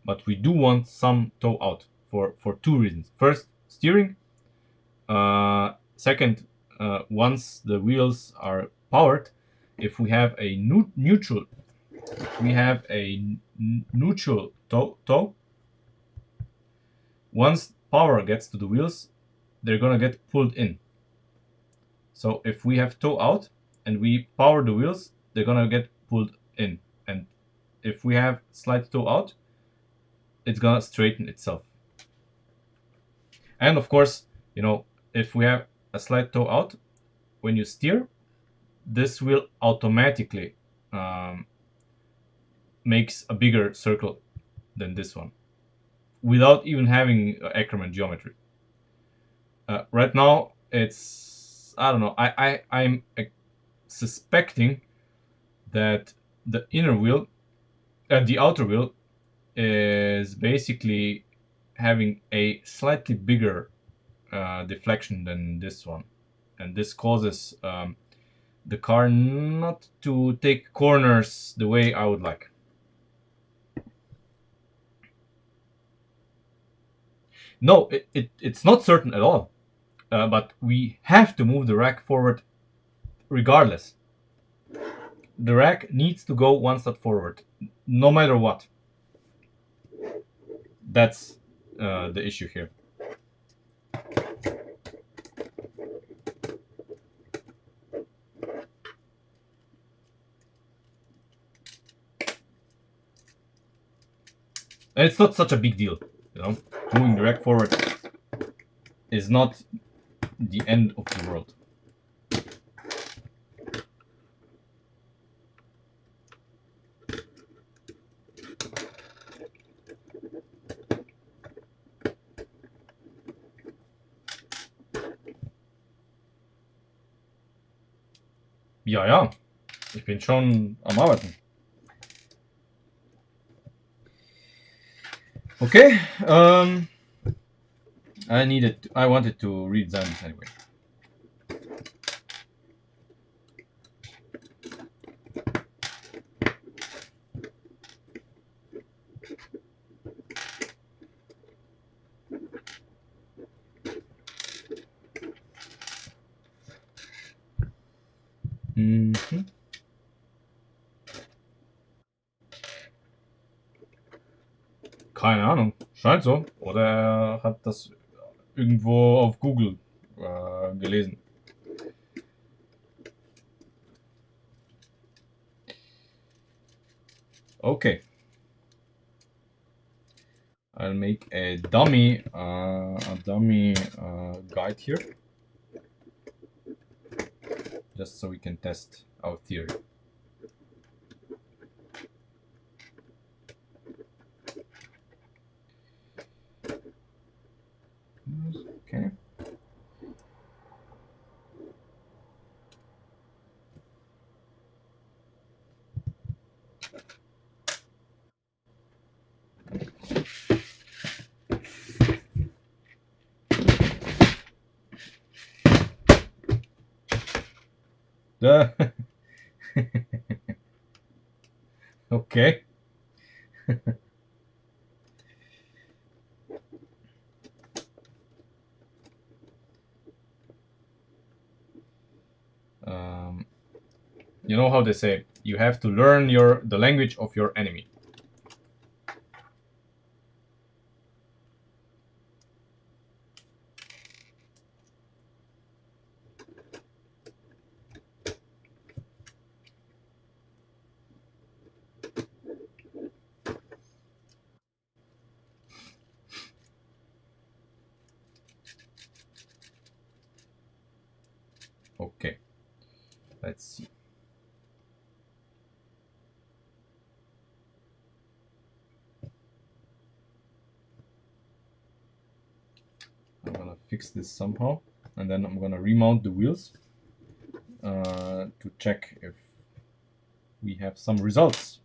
But we do want some toe out for two reasons. First, steering. Second, once the wheels are powered, if we have a neutral, neutral toe. Once power gets to the wheels, they're gonna get pulled in. So if we have toe out and we power the wheels, they're gonna get pulled in. And if we have slight toe out, it's gonna straighten itself. And of course, if we have a slight toe out, when you steer, this will automatically makes a bigger circle than this one without even having Ackermann geometry. Right now, it's, I don't know. I'm suspecting that the inner wheel, the outer wheel, is basically having a slightly bigger deflection than this one, and this causes the car not to take corners the way I would like. No, it's not certain at all, but we have to move the rack forward regardless. The rack needs to go one step forward, no matter what. That's the issue here. And it's not such a big deal, moving the rack forward is not the end of the world. Ja, ja, ich bin schon am Arbeiten. Okay, I wanted to redesign this anyway. Mhm. Keine Ahnung, scheint so. Oder er hat das irgendwo auf Google gelesen. Okay. I'll make a dummy guide here, just so we can test our theory. Okay. Okay. You know how they say, you have to learn the language of your enemy. Okay. Let's see. I'm gonna fix this somehow, and then I'm gonna remount the wheels to check if we have some results.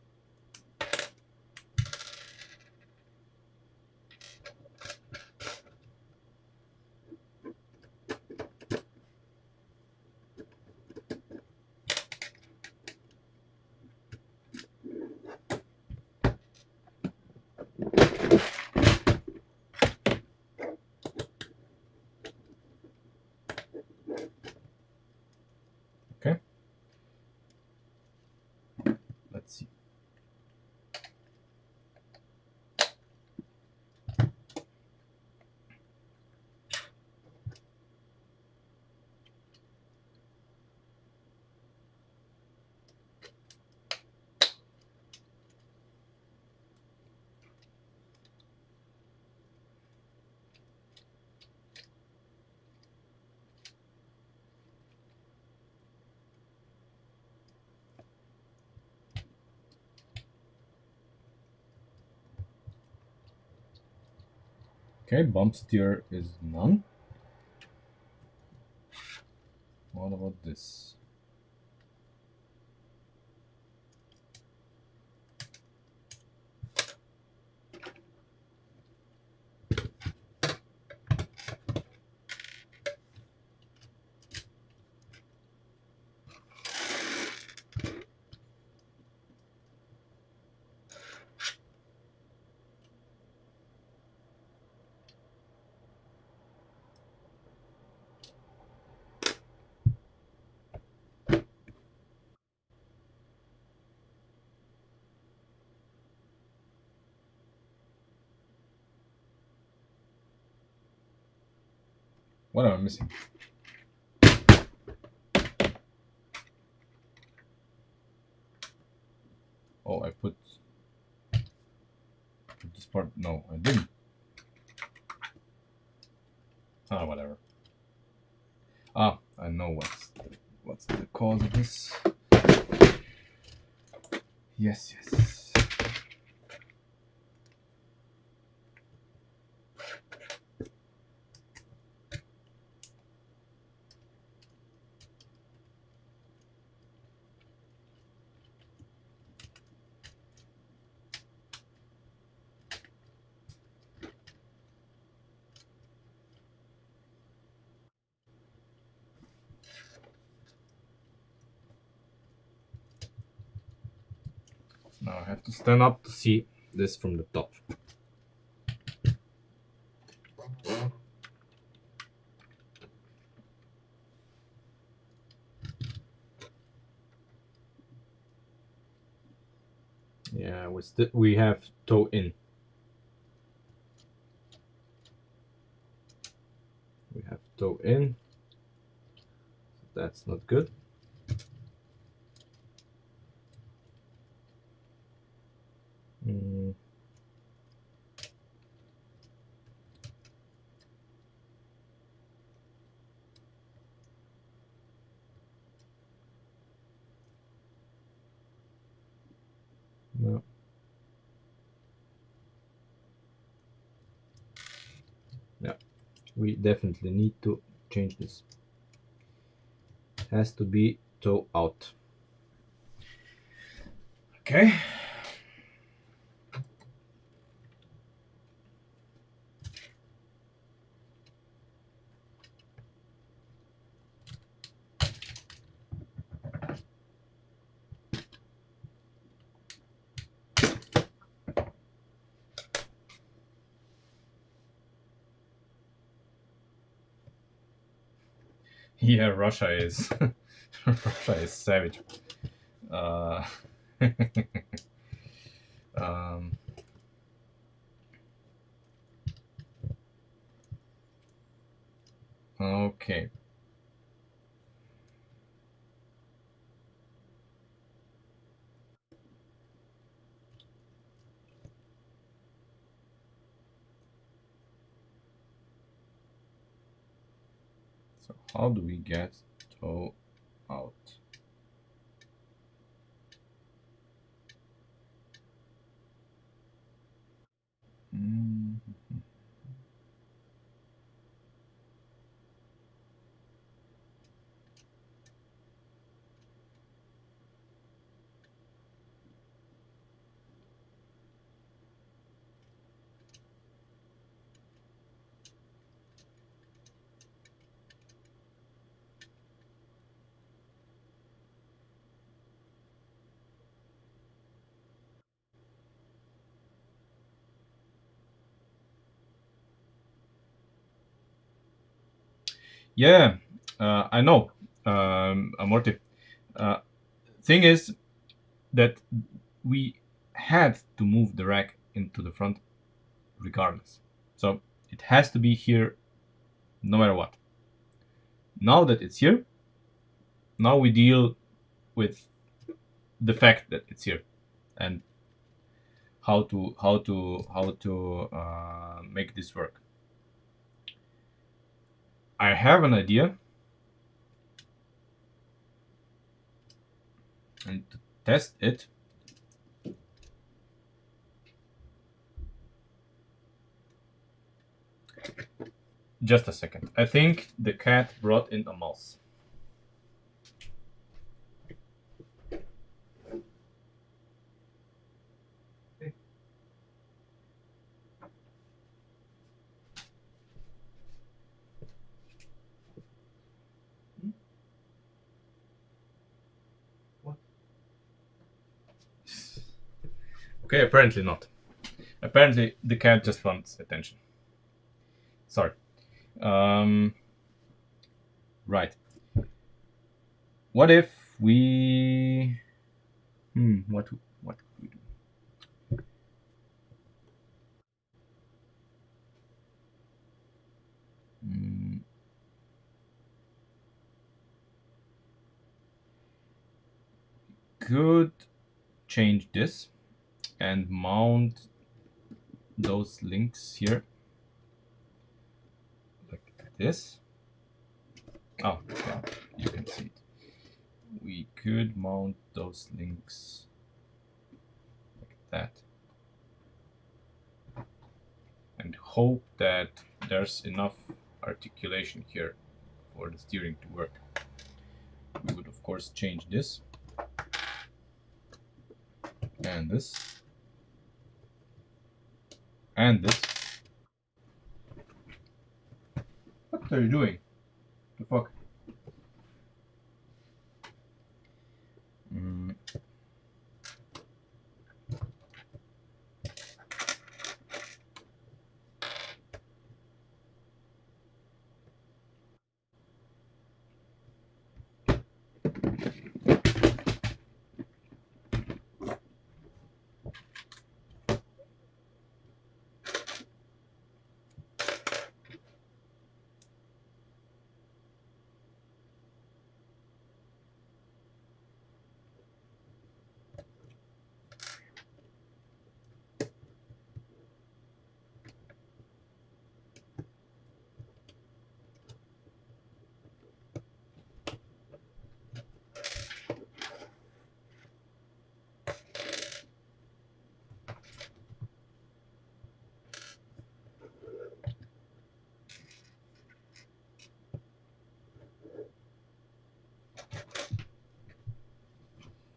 Okay, bump steer is none. What about this? What am I missing? Oh, I put this part. No, I didn't. Ah, whatever. Ah, I know what's the cause of this. Yes, yes. Now I have to stand up to see this from the top. Yeah, we have toe in. We have toe in. That's not good. Mm. No. Yeah, we definitely need to change this. Has to be toe out. Okay. Yeah, Russia is Russia is savage. Uh, um, okay. So how do we get toe out? Mm. Yeah, I know, Amorti. Uh, thing is that we had to move the rack into the front regardless. So it has to be here no matter what. Now that it's here, now we deal with the fact that it's here and how to make this work. I have an idea, and to test it, Just a second. I think the cat brought in a mouse. Okay, apparently not. Apparently the cat just wants attention. Sorry. Um, right. What if we? What could we do? Hmm, could change this and mount those links here like this. Oh, yeah, you can see it. We could mount those links like that and hope that there's enough articulation here for the steering to work. We would of course change this and this and this. What are you doing? The fuck? Mm,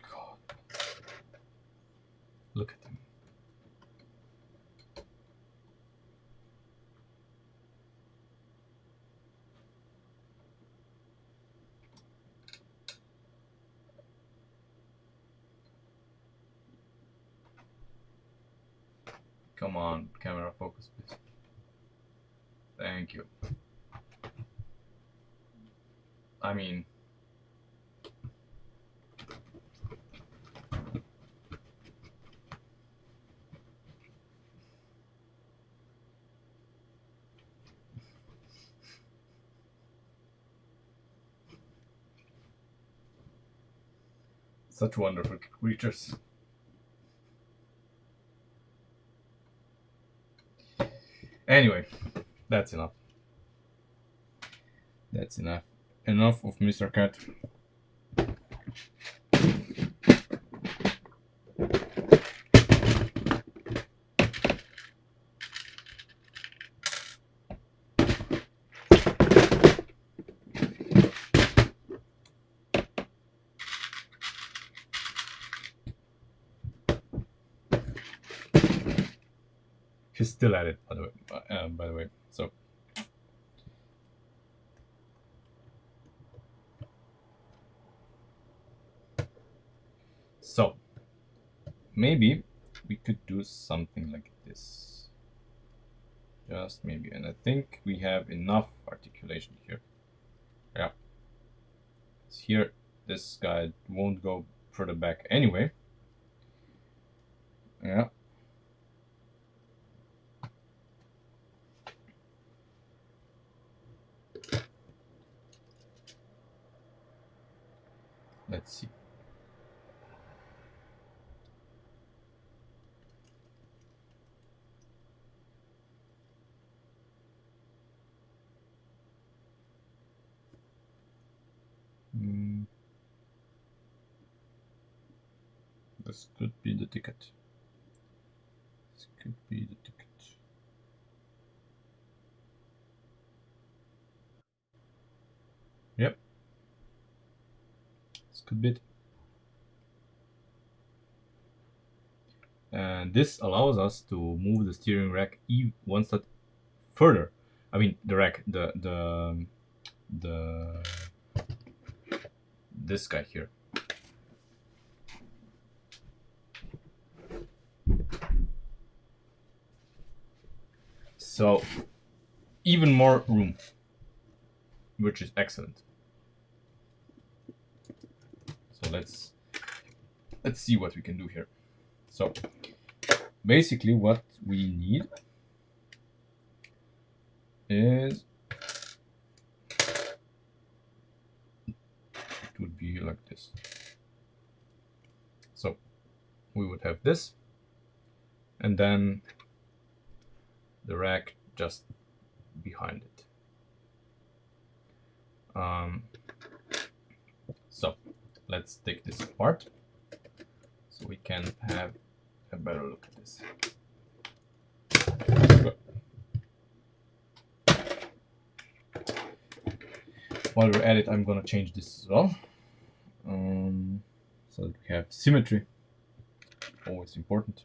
God, look at him. Come on, camera focus, please. Thank you. I mean, such wonderful creatures. Anyway, that's enough. That's enough. Enough of Mr. Cat. He's still at it, by the way. By the way, so maybe we could do something like this. Just maybe, and I think we have enough articulation here. Yeah, here this guy won't go further back anyway. Yeah. Let's see. Hmm. This could be the ticket. This could be the ticket. a bit. And this allows us to move the steering rack one step further. I mean, the rack, this guy here. So even more room, which is excellent. So let's see what we can do here. So basically what we need is, it would be like this. So we would have this, and then the rack just behind it. So let's take this apart so we can have a better look at this. While we're at it, I'm gonna change this as well, so that we have symmetry. Always important.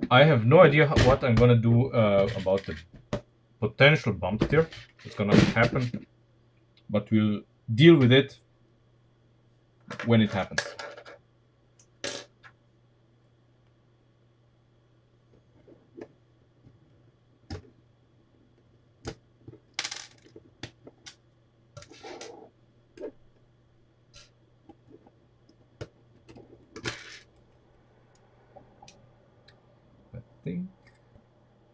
I have no idea what I'm gonna do about the potential bump steer that's gonna happen, but we'll deal with it when it happens. I think,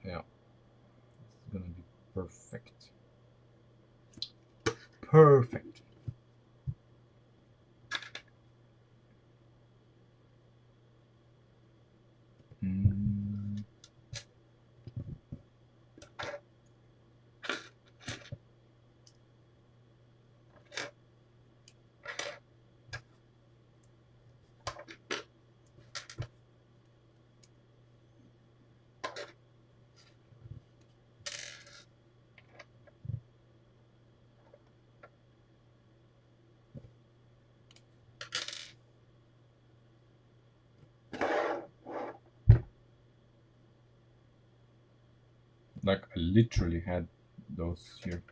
yeah, it's gonna be perfect. Perfect. Like I literally had those here.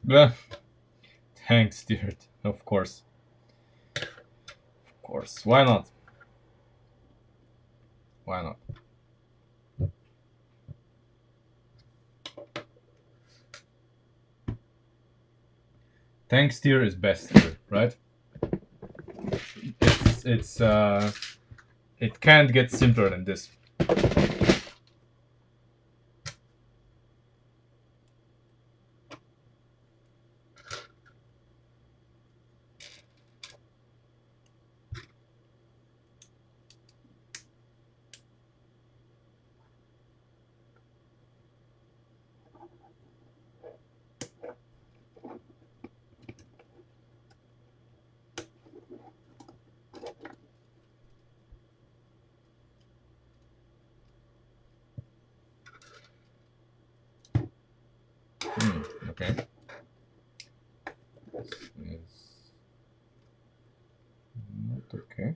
Yeah. Thanks, dear. Of course. Of course. Why not? Why not? Thanks, dear is best, dear, right? It can't get simpler than this. Okay. This is not okay.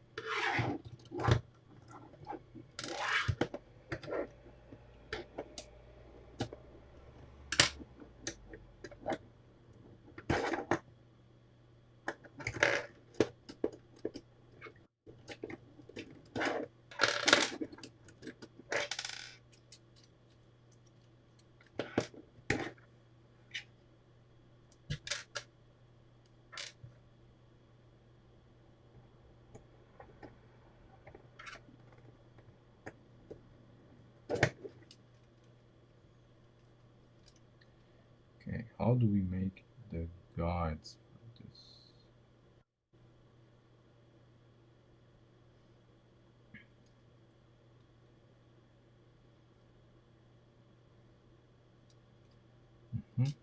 how do we make the guides for this? Mhm.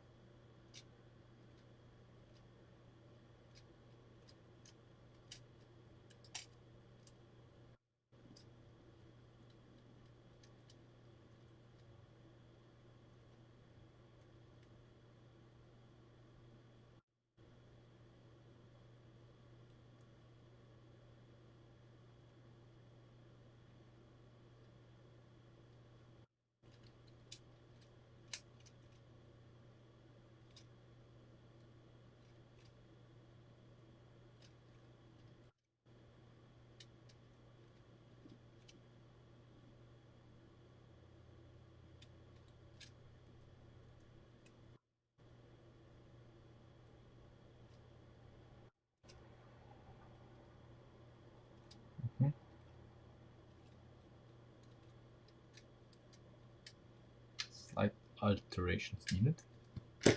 Mhm. Slight alterations needed. I'm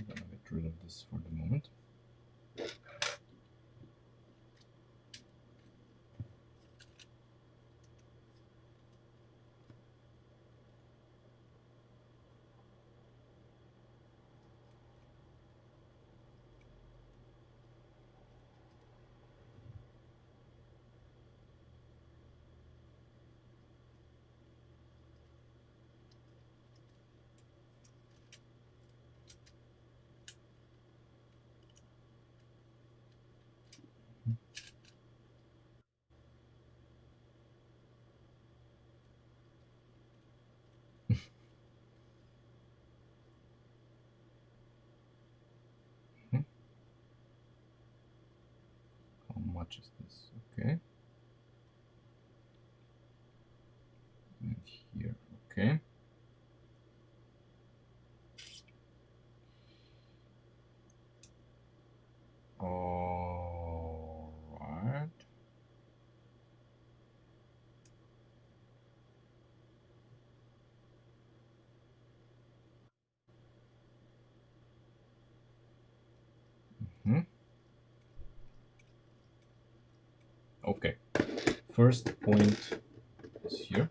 gonna get rid of this for the moment. Mhm. How much is this? Okay. And here, okay. All right. Hmm. Okay. First point is here.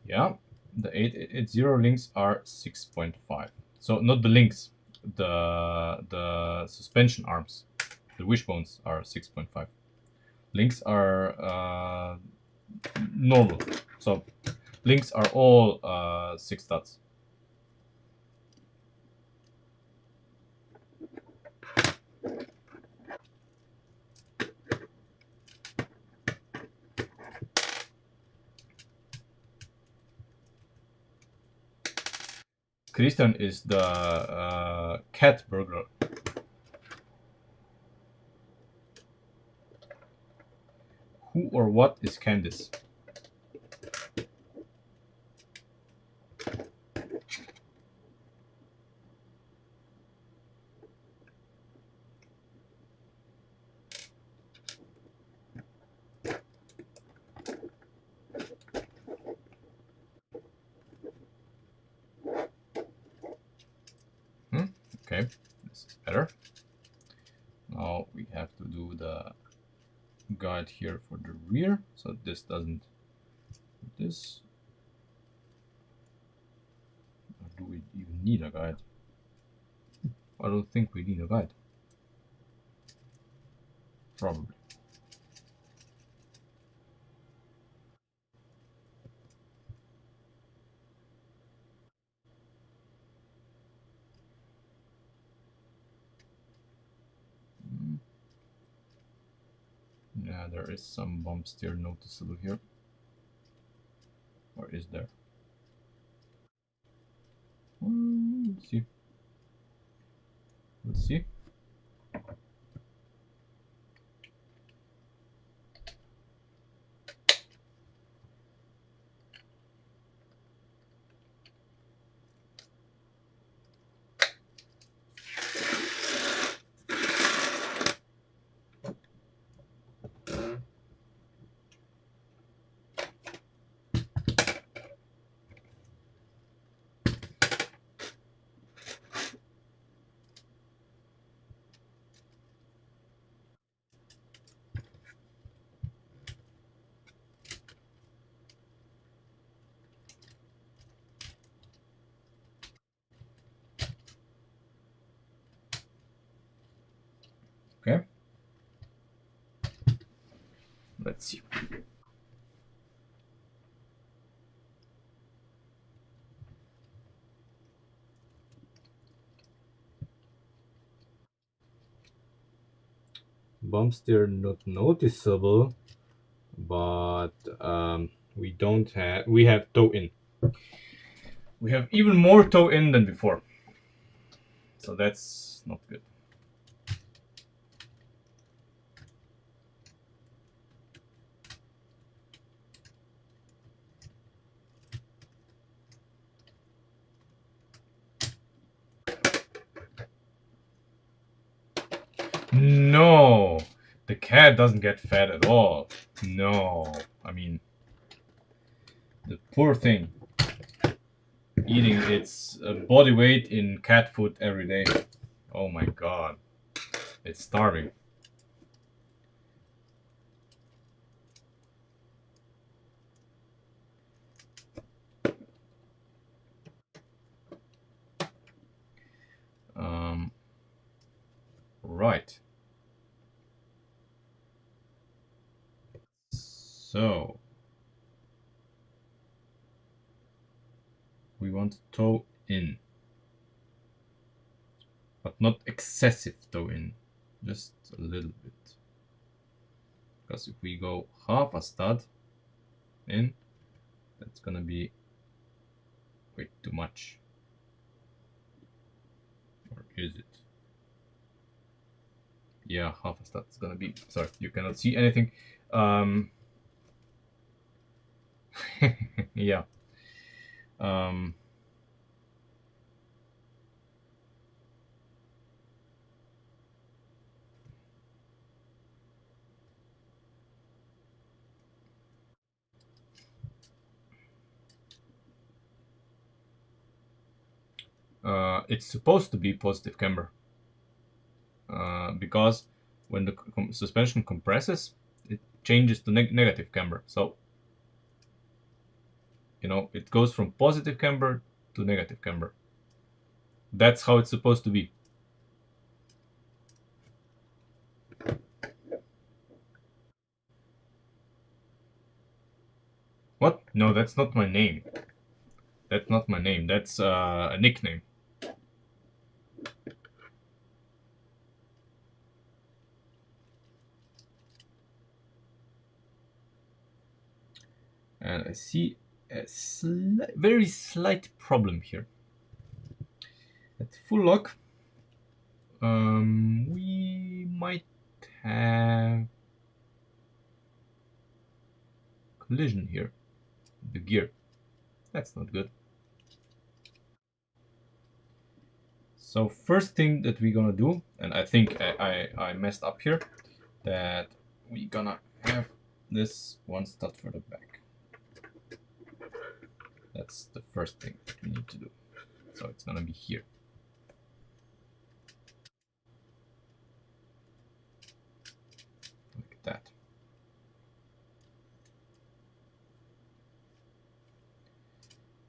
Yeah, the 880 links are 6.5. So not the links, the suspension arms, the wishbones are 6.5. Links are normal. So links are all 6 dots. Christian is the cat burglar. Who or what is Candice? Hmm? Okay, this is better. Now we have to do the guide here for the rear, so this doesn't do this. Or do we even need a guide? I don't think we need a guide. Probably. Mm. Yeah, there is some bump steer noticeable here. Or is there? Let's see. Let's see. Let's see. Bumps there not noticeable, but we don't have. We have toe in. We have even more toe in than before, so that's not good. No, the cat doesn't get fat at all. No, I mean, the poor thing eating its body weight in cat food every day. Oh my god, it's starving. Right. So we want toe in, but not excessive toe in, just a little bit. Because if we go half a stud in, that's gonna be way too much. Or is it? Yeah, half a stud is gonna be. Sorry, you cannot see anything. Yeah. Um, it's supposed to be positive camber because when the suspension compresses, it changes to negative camber. So it goes from positive camber to negative camber. That's how it's supposed to be. What? No, that's not my name. That's not my name. That's a nickname. And I see a very slight problem here. At full lock, we might have collision here. The gear. That's not good. So first thing that we're gonna do, and I think I messed up here, that we're gonna have this one stud further back. That's the first thing that we need to do. So it's gonna be here. Like that.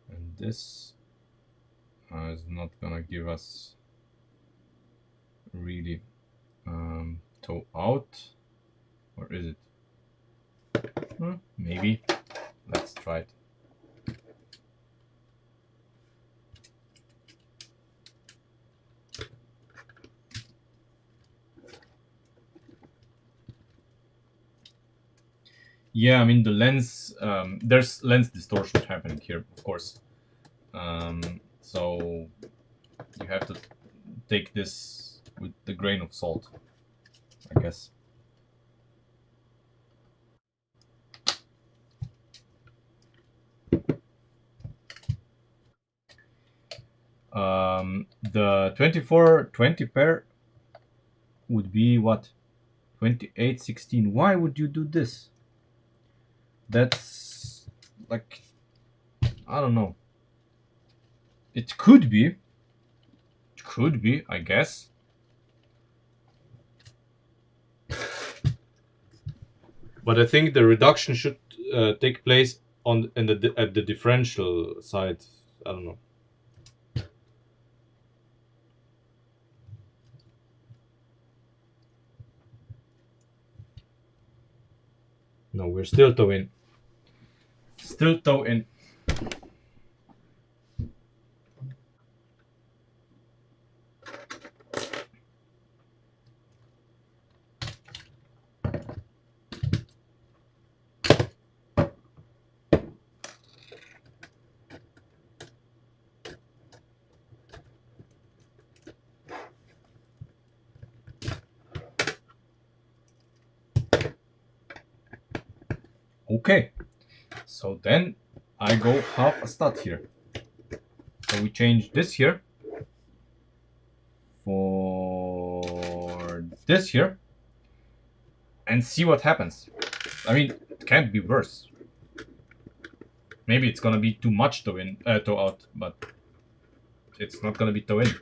And this is not gonna give us really toe out, or is it? Maybe. Let's try it. Yeah, I mean the lens. There's lens distortion happening here, of course. So you have to take this with the grain of salt, I guess. The 24-20 pair would be what? 28-16. Why would you do this? That's like, I don't know. It could be. Could be, I guess. But I think the reduction should take place at the differential side. I don't know. No, we're still toe in. Still toe in. Okay, so then I go half a stud here. So we change this here for this here and see what happens. I mean, it can't be worse. Maybe it's gonna be too much toe in, toe out, but it's not gonna be toe in.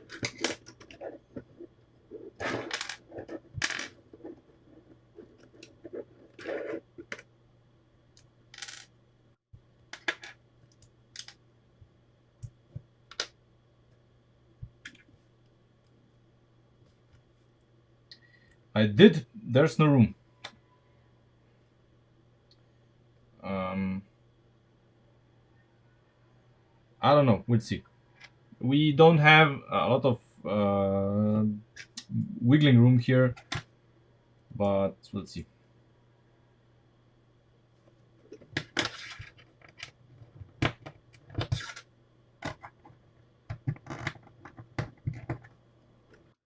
I did. There's no room. I don't know. We'll see. We don't have a lot of wiggling room here, but let's see.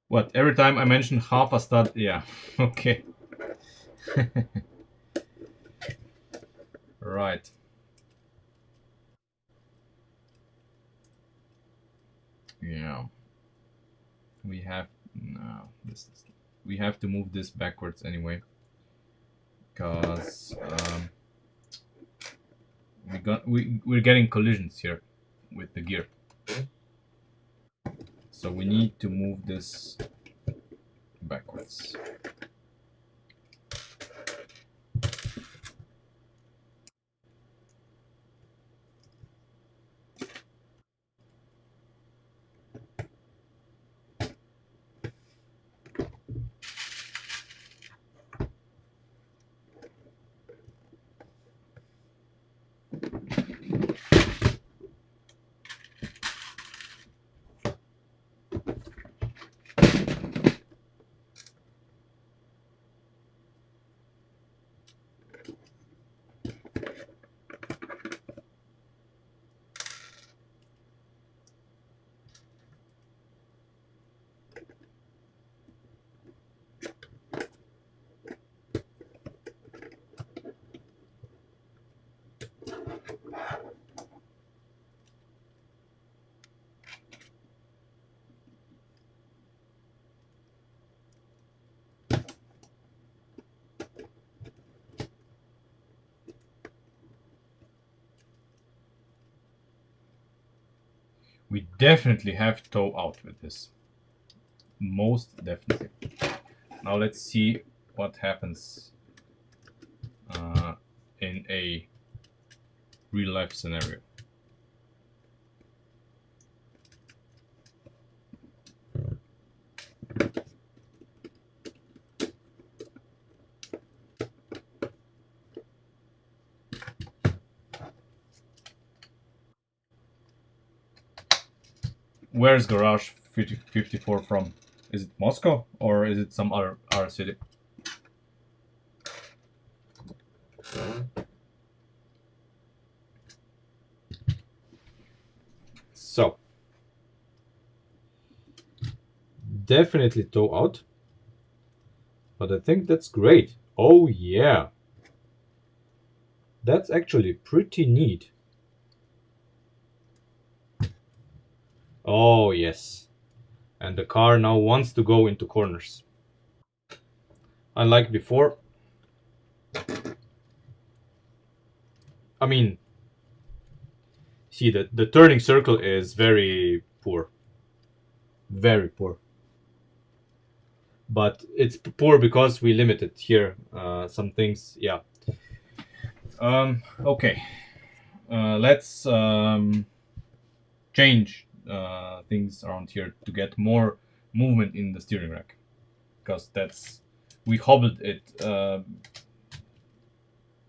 What? Every time I mention half a stud, yeah. Okay. Right. Yeah. We have no. We have to move this backwards anyway, because we're getting collisions here with the gear. So we need to move this backwards. We definitely have toe out with this. Most definitely. Now let's see what happens in a real life scenario. Where's Garage 54 from? Is it Moscow or is it some other city? So, definitely toe out. But I think that's great. Oh yeah. That's actually pretty neat. Oh yes. And the car now wants to go into corners. Unlike before. I mean, see, the turning circle is very poor. Very poor. But it's poor because we limited here some things. Yeah. Okay. Let's change things around here to get more movement in the steering rack, because we hobbled it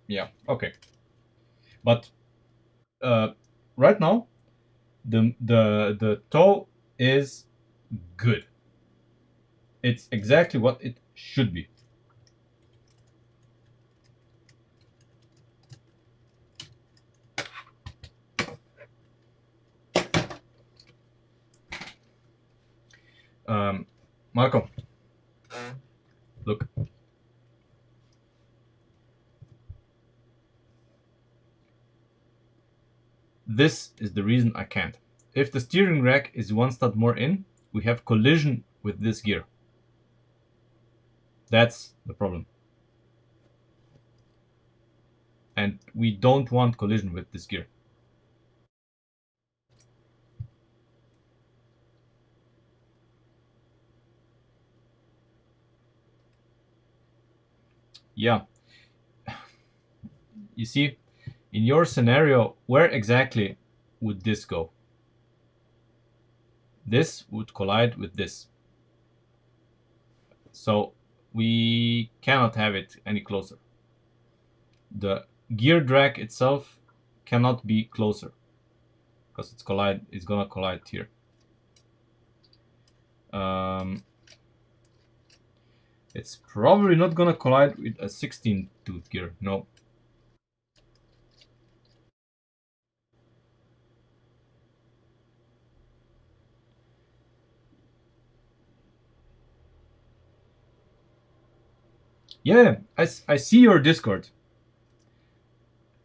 Yeah, okay. But right now, the toe is good. It's exactly what it should be. Um, Marco, look. This is the reason I can't. If the steering rack is one stud more in, we have collision with this gear. That's the problem. And we don't want collision with this gear. Yeah, you see, in your scenario, where exactly would this go? This would collide with this. So we cannot have it any closer. The gear drag itself cannot be closer because it's gonna collide here. Um, it's probably not gonna collide with a 16 tooth gear. No. Yeah, I see your Discord,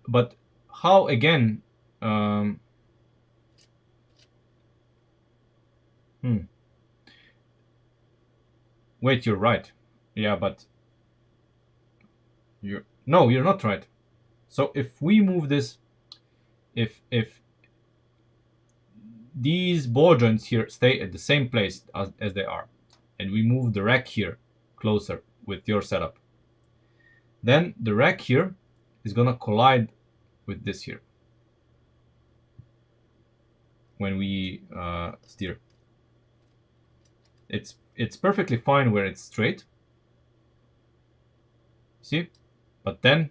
but how again? Um, hmm. Wait, you're right. Yeah, but you're not right. So if we move this, if these ball joints here stay at the same place as they are, and we move the rack here closer with your setup, then the rack here is gonna collide with this here when we steer. It's perfectly fine where it's straight. See, but then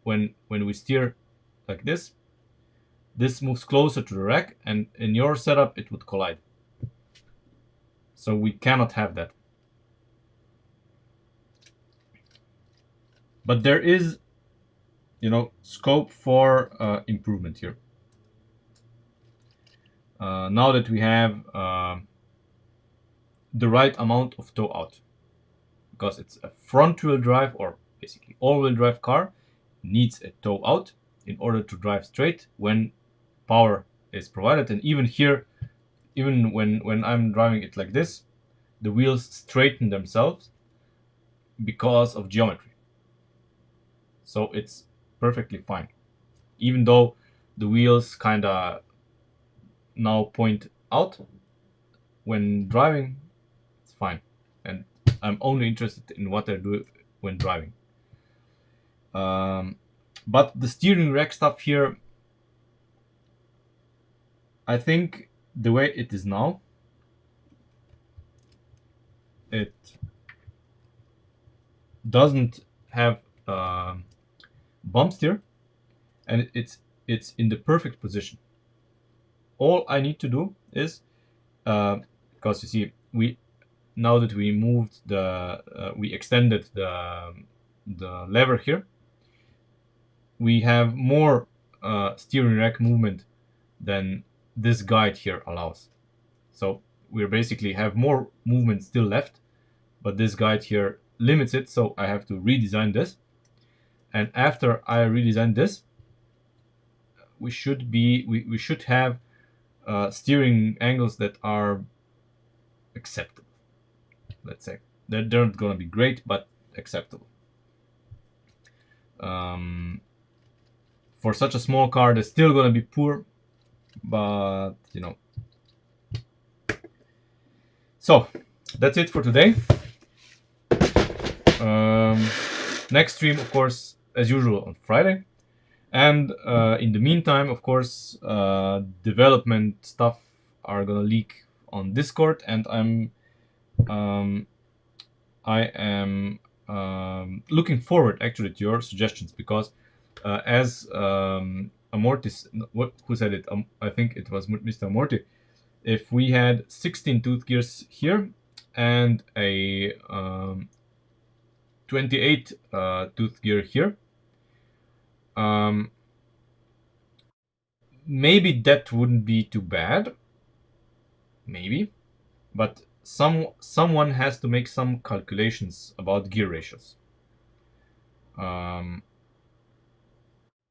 when we steer like this moves closer to the rack, and in your setup it would collide. So we cannot have that. But there is, scope for improvement here. Now that we have the right amount of toe out, because it's a front wheel drive or basically all wheel drive car, needs a toe out in order to drive straight when power is provided. And even here, even when I'm driving it like this, the wheels straighten themselves because of geometry. So it's perfectly fine, even though the wheels kind of now point out when driving. It's fine, and I'm only interested in what I do when driving. But the steering rack stuff here, I think the way it is now, it doesn't have bumps here, and it's in the perfect position. All I need to do is, because you see, now that we moved we extended the lever here, we have more steering rack movement than this guide here allows. So we basically have more movement still left, but this guide here limits it, so I have to redesign this. And after I redesign this, we should have steering angles that are acceptable. Let's say they're not gonna be great, but acceptable. For such a small car, they're still gonna be poor, but So that's it for today. Next stream, of course, as usual on Friday. And in the meantime, of course, development stuff are gonna leak on Discord, and I am looking forward actually to your suggestions, because as Amortis, who said it? I think it was Mr. Amorti. If we had 16 tooth gears here and a 28 tooth gear here, maybe that wouldn't be too bad. Maybe, but someone has to make some calculations about gear ratios. Um,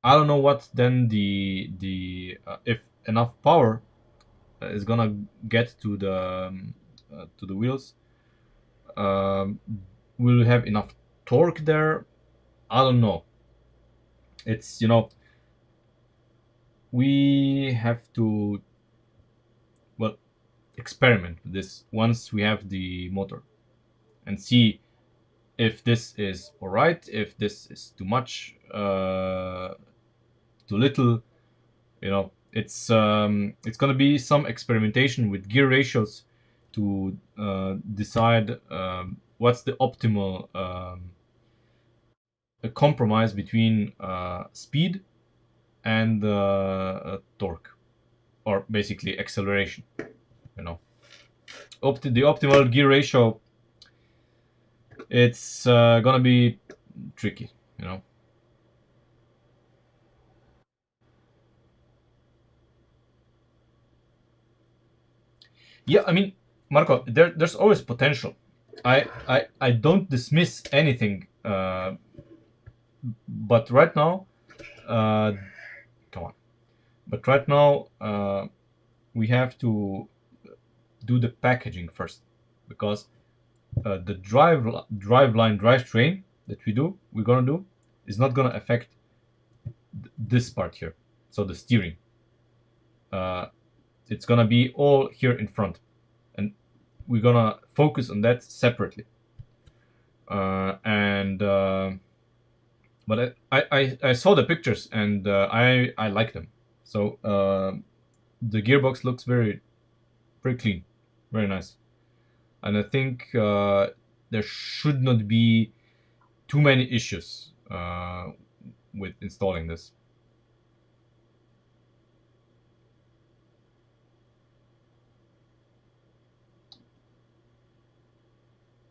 I don't know what then the if enough power is gonna get to the wheels. Um, will we have enough torque there? I don't know. It's, we have to, well, experiment with this once we have the motor and see if this is all right, if this is too much, too little. It's gonna be some experimentation with gear ratios to decide what's the optimal compromise between speed and torque, or basically acceleration. You know, the optimal gear ratio. It's gonna be tricky. You know. Yeah, I mean, Marco, there's always potential. I don't dismiss anything, but right now, uh, come on. But right now, we have to do the packaging first, because the driveline drivetrain that we're gonna do, is not gonna affect this part here. So the steering, uh, it's gonna be all here in front, and we're gonna focus on that separately. And But I saw the pictures, and I like them. So the gearbox looks very clean, very nice, and I think there should not be too many issues with installing this.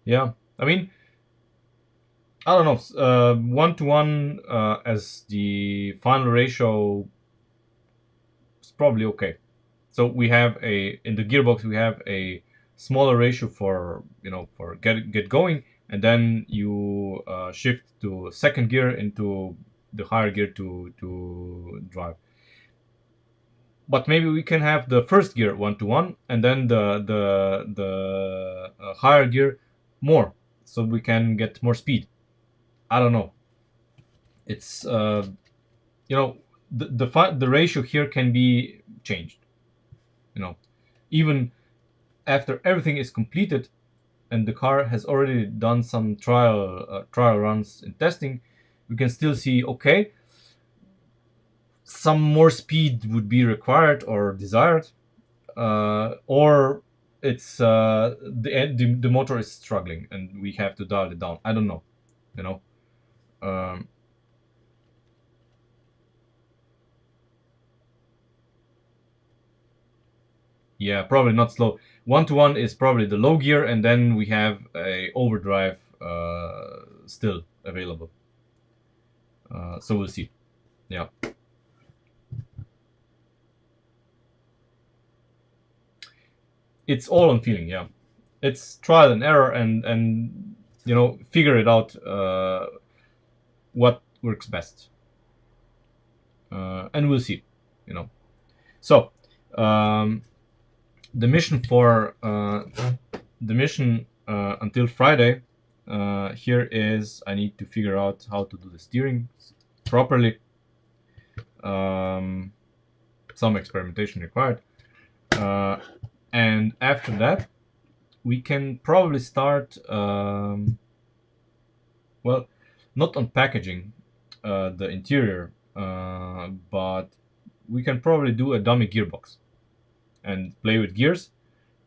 Yeah, I mean, I don't know, 1 to 1 as the final ratio is probably okay. So we have in the gearbox we have a smaller ratio for, for get going, and then you shift to second gear into the higher gear to drive. But maybe we can have the first gear 1 to 1, and then the higher gear more, so we can get more speed. I don't know. It's you know the ratio here can be changed. You know, even after everything is completed and the car has already done some trial runs in testing, we can still see, okay, some more speed would be required or desired, or it's the motor is struggling and we have to dial it down. I don't know, you know. Um, yeah, probably not slow. 1 to 1 is probably the low gear, and then we have a overdrive still available. So we'll see. Yeah, it's all on feeling. Yeah, it's trial and error, and figure it out what works best, and we'll see. You know. So um, the mission for the mission until Friday here is, I need to figure out how to do the steering properly. Um, some experimentation required, and after that we can probably start. Well, not on packaging the interior, but we can probably do a dummy gearbox and play with gears.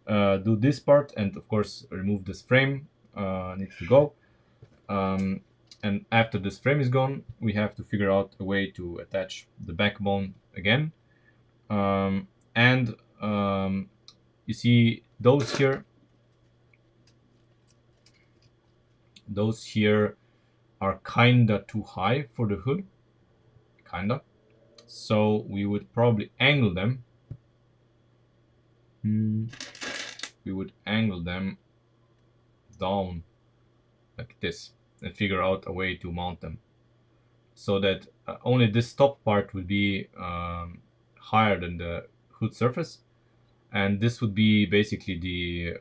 Do this part, and of course remove this frame, needs to go. And after this frame is gone, we have to figure out a way to attach the backbone again. And you see those here are kinda too high for the hood, kinda. So we would probably angle them. We would angle them down like this and figure out a way to mount them so that only this top part would be higher than the hood surface, and this would be basically the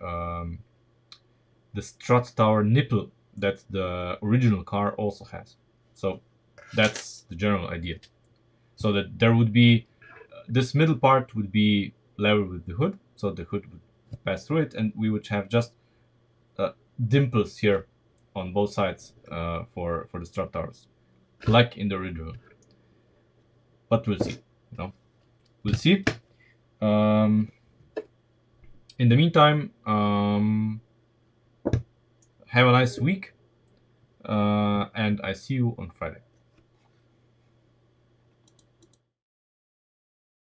strut tower nipple that the original car also has. So that's the general idea. So that there would be this middle part would be level with the hood, so the hood would pass through it, and we would have just dimples here on both sides for the strut towers, like in the original. But we'll see. We'll see. In the meantime, have a nice week, and I see you on Friday.